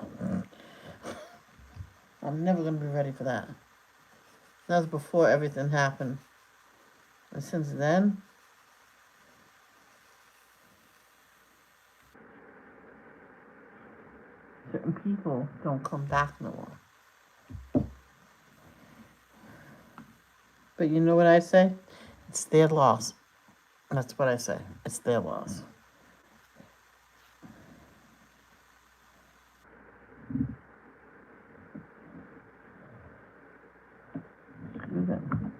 I'm never gonna be ready for that." That was before everything happened. And since then, certain people don't come back no more. But you know what I say? It's their loss. That's what I say. It's their loss. Screw them.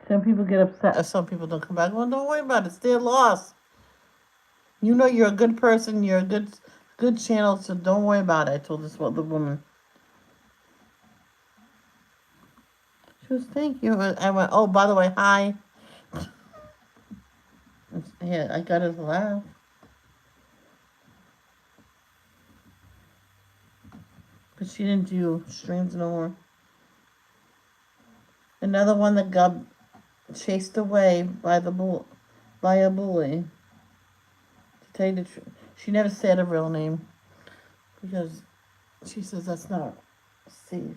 Some people get upset if some people don't come back. Well, don't worry about it. It's their loss. You know you're a good person. You're a good channel. So don't worry about it. I told this the woman. She was thank you. I went. Oh, by the way, hi. Yeah, I got his laugh. But she didn't do streams no more. Another one that got chased away by by a bully. To tell you the truth, she never said a real name because she says that's not safe.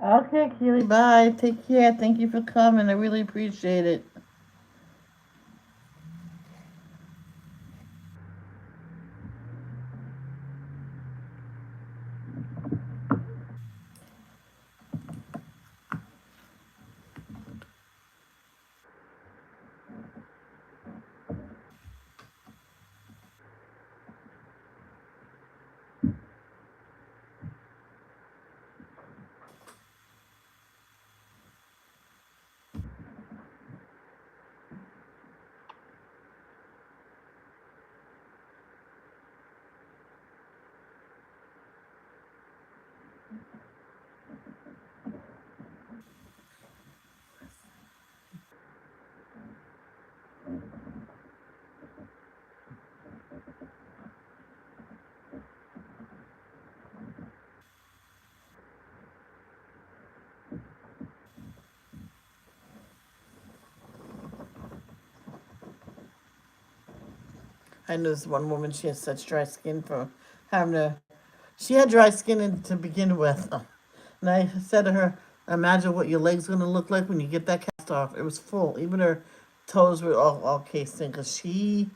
Okay, Keely, bye. Take care. Thank you for coming. I really appreciate it. I know this one woman, she has such dry skin from having to. She had dry skin to begin with. And I said to her, imagine what your leg's going to look like when you get that cast off. It was full. Even her toes were all cased in because she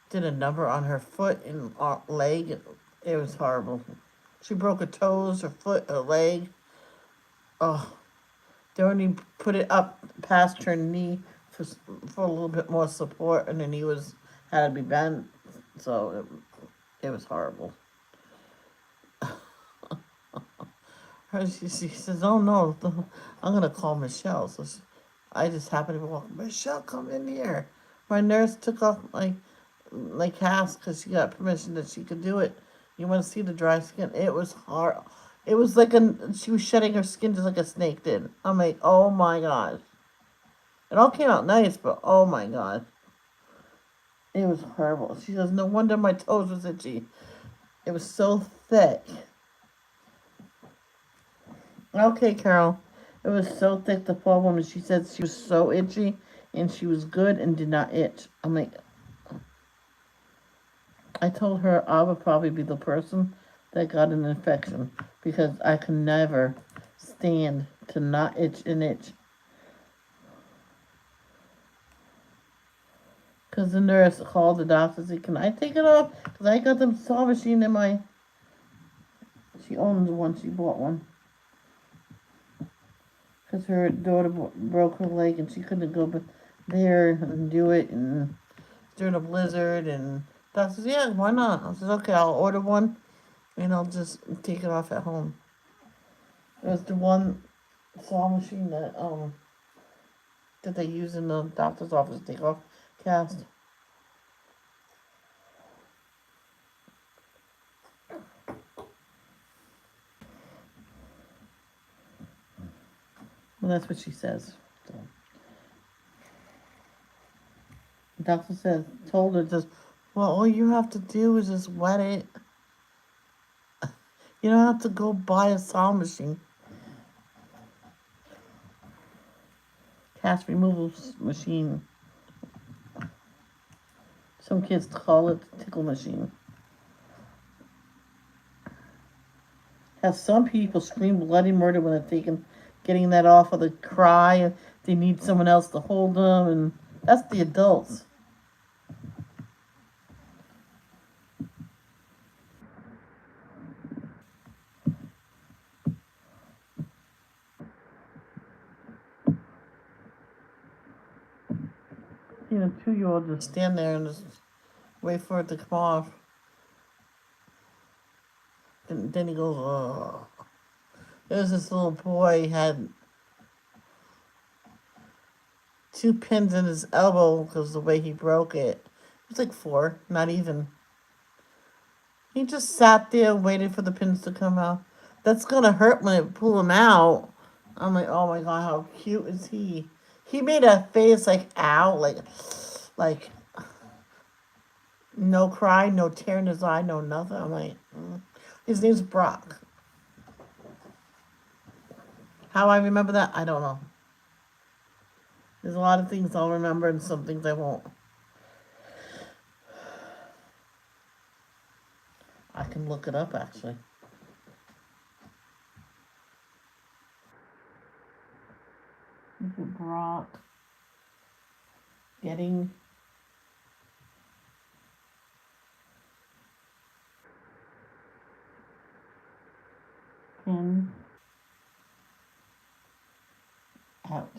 did a number on her foot and leg. It was horrible. She broke her toes, her foot, her leg. Oh, they only put it up past her knee for a little bit more support, and her knee had to be bent. So it was horrible. She says, "Oh no, I'm gonna call Michelle." So I just happened to walk. Michelle, come in here. My nurse took off my cast because she got permission that she could do it. You want to see the dry skin? It was hard. It was like she was shedding her skin just like a snake did. I'm like, oh my god. It all came out nice, but oh my god, it was horrible. She goes, no wonder my toes was itchy. It was so thick. Okay, Carol. It was so thick, the poor woman. She said she was so itchy and she was good and did not itch. I'm like, I told her I would probably be the person that got an infection because I could never stand to not itch and itch. Because the nurse called the doctor and said, can I take it off? Because I got the saw machine in my. She owns one, she bought one. Because her daughter broke her leg and she couldn't go there and do it. And during a blizzard, and doctor says, yeah, why not? I said, okay, I'll order one and I'll just take it off at home. It was the one saw machine that they use in the doctor's office to take off cast. that's what she says. So. The doctor says, told her just, well, all you have to do is just wet it. You don't have to go buy a saw machine. Cast removal machine. Some kids call it the tickle machine. Has some people scream bloody murder when they're getting that off, or they cry. They need someone else to hold them, and that's the adults. You know, 2-year-old just stand there and just wait for it to come off. Then he goes, oh. There's this little boy, had 2 pins in his elbow because the way he broke it. He was like 4, not even. He just sat there and waited for the pins to come out. That's gonna hurt when it pull him out. I'm like, oh my god, how cute is he? He made a face like ow, like no cry, no tear in his eye, no nothing. I'm like, his name's Brock. How I remember that, I don't know. There's a lot of things I'll remember and some things I won't. I can look it up actually. Brock getting pin out.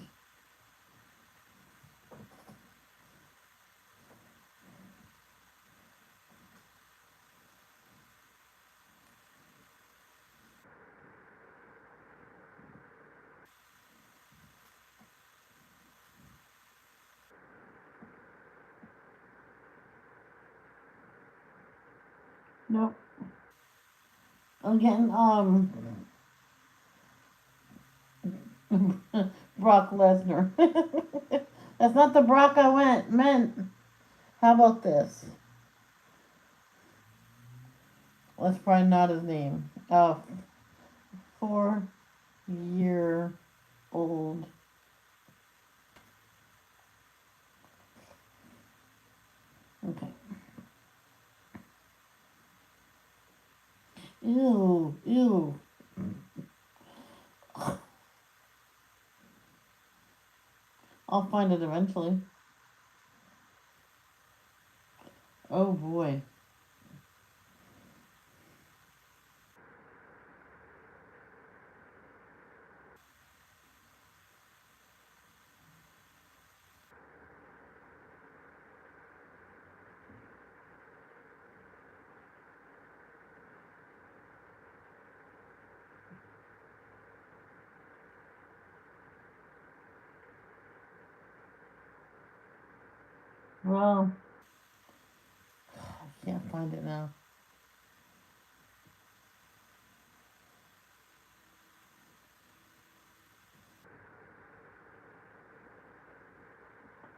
Nope. Again, Brock Lesnar. That's not the Brock I meant. How about this? Let's probably not his name. 4-year-old. Okay. Ew. I'll find it eventually. Oh boy. Well, I can't find it now.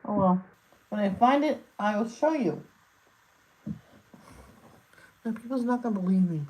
Oh well. When I find it, I will show you. And people's not gonna believe me.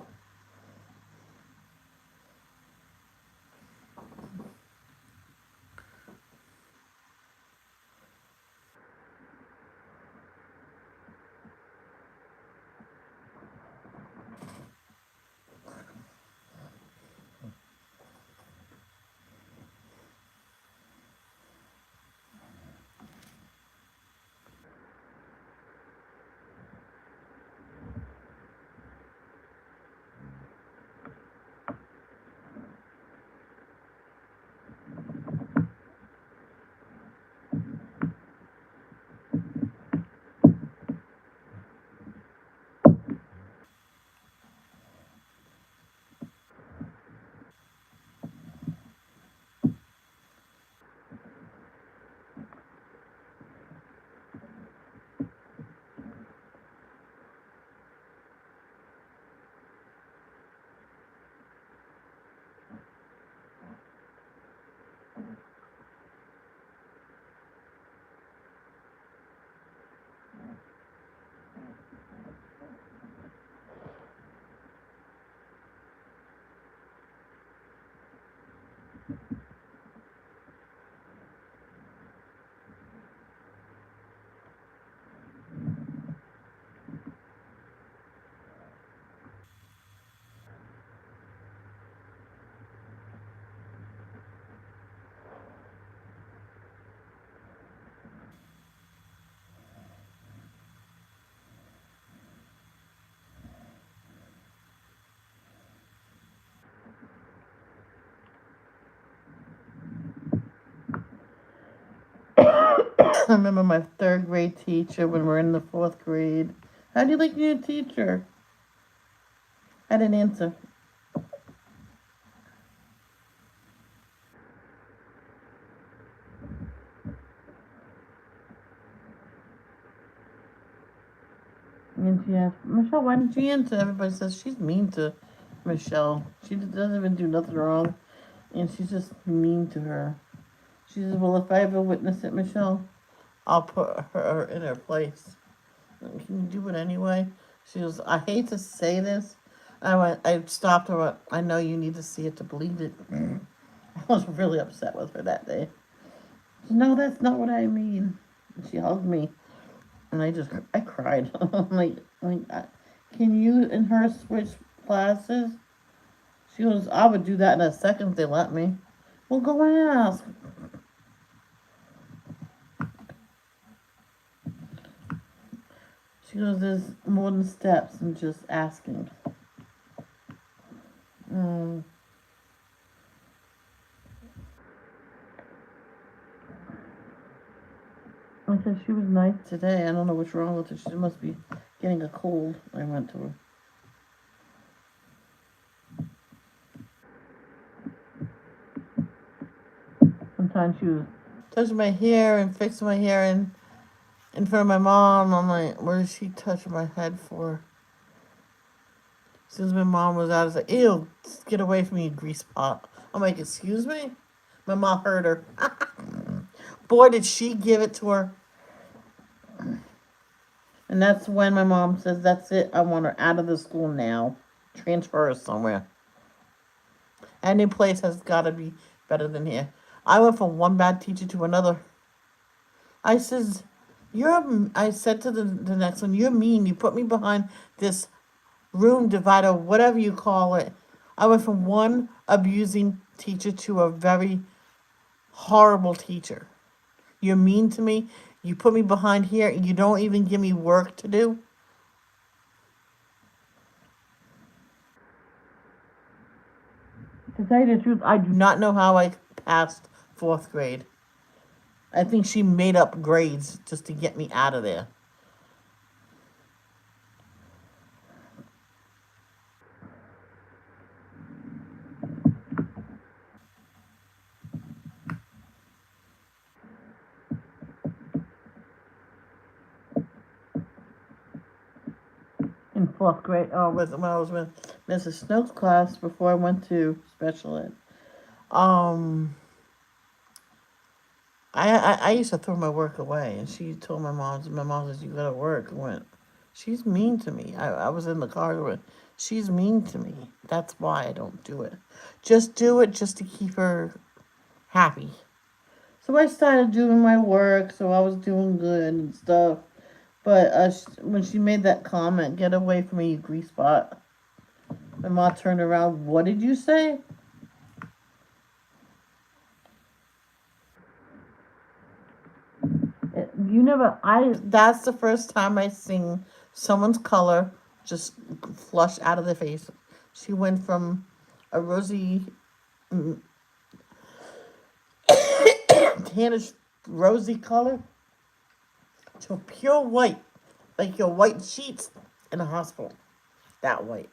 I remember my third grade teacher when we were in the fourth grade. How do you like your teacher? I didn't answer. And she asked, Michelle, why didn't you answer? Everybody says she's mean to Michelle. She doesn't even do nothing wrong. And she's just mean to her. She says, well, if I ever witness it, Michelle, I'll put her in her place. Can you do it anyway? She goes, I hate to say this. I stopped her. I know you need to see it to believe it. I was really upset with her that day. She said, no, that's not what I mean. She hugged me, and I cried. I'm can you and her switch classes? She goes, I would do that in a second if they let me. Well, go ask. She goes, there's more than steps than just asking. Mm. I said she was nice today. I don't know what's wrong with her. She must be getting a cold. I went to her. Sometimes she was touching my hair and fixing my hair in front of my mom. I'm like, what is she touching my head for? As soon as my mom was out, I was like, ew, get away from me, you grease pot. I'm like, excuse me? My mom heard her. Boy, did she give it to her. And that's when my mom says, that's it. I want her out of the school now. Transfer her somewhere. Any place has got to be better than here. I went from one bad teacher to another. I says, I said to the next one, you're mean. You put me behind this room divider, whatever you call it. I went from one abusing teacher to a very horrible teacher. You're mean to me. You put me behind here and you don't even give me work to do. To tell you the truth, I do not know how I passed fourth grade. I think she made up grades just to get me out of there. In fourth grade, when I was with Mrs. Snow's class before I went to special ed. Um, I used to throw my work away, and she told my mom says, you gotta work. I went, she's mean to me. I was in the car with, she's mean to me. That's why I don't do it. Just do it just to keep her happy. So I started doing my work, so I was doing good and stuff. But when she made that comment, get away from me, you grease spot. My mom turned around, what did you say? That's the first time I seen someone's color just flush out of their face. She went from a rosy, tannish, rosy color to a pure white, like your white sheets in a hospital. That white.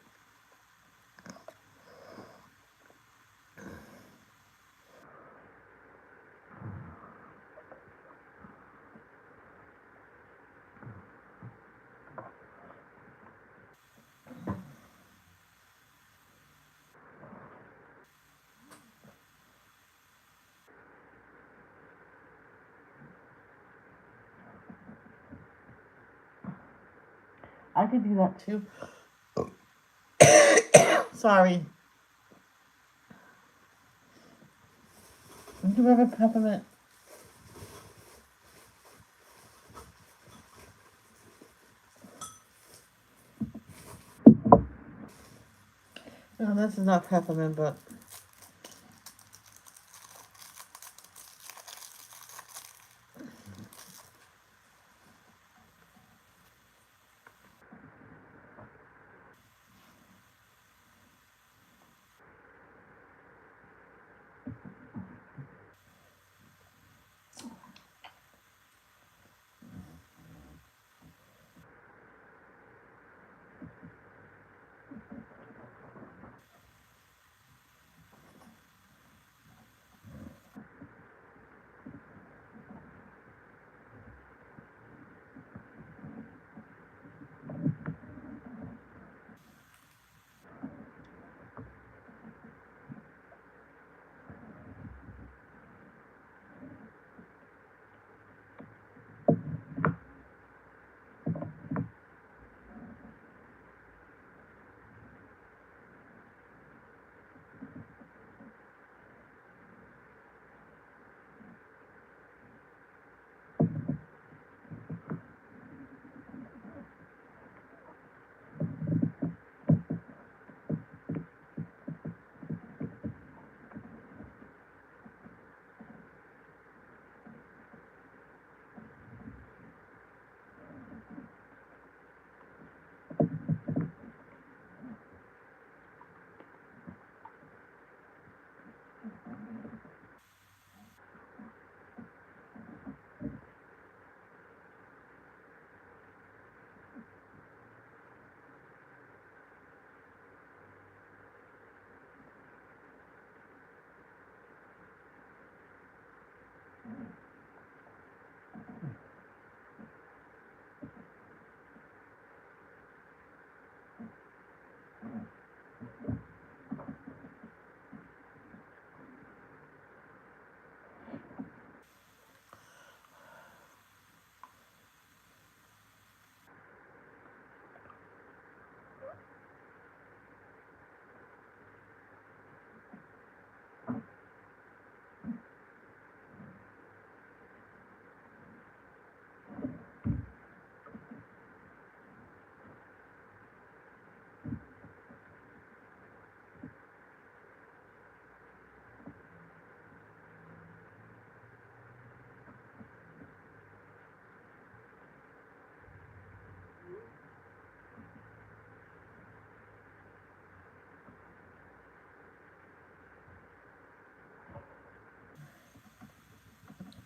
I could do that too. Sorry. Do you have a peppermint? No, this is not peppermint, but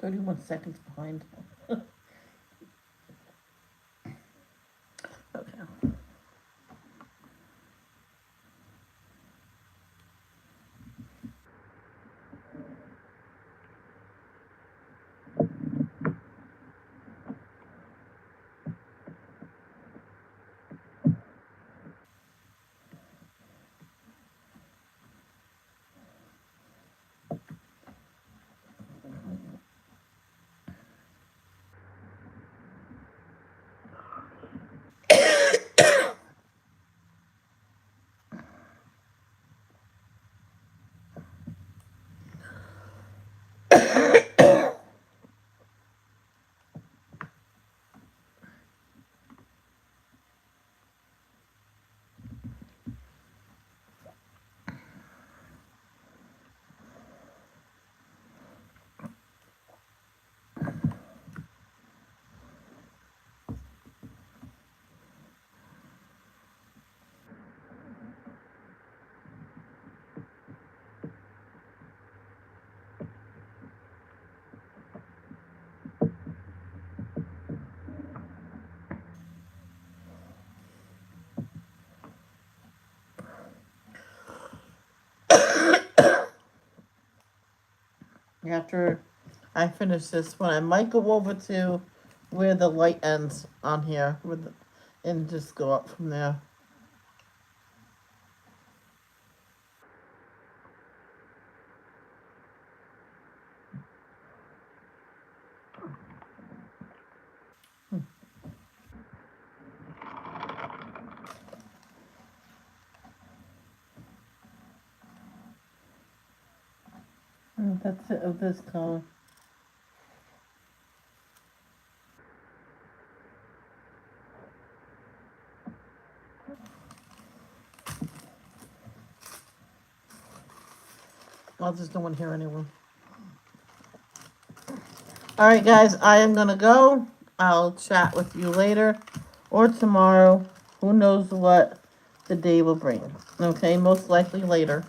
31 seconds behind. Okay. After I finish this one, I might go over to where the light ends on here and just go up from there. That's it of this color. I'll just don't want to hear anyone. All right, guys, I am gonna go. I'll chat with you later or tomorrow. Who knows what the day will bring? Okay, most likely later.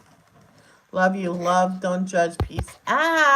Love you. Love. Don't judge. Peace out.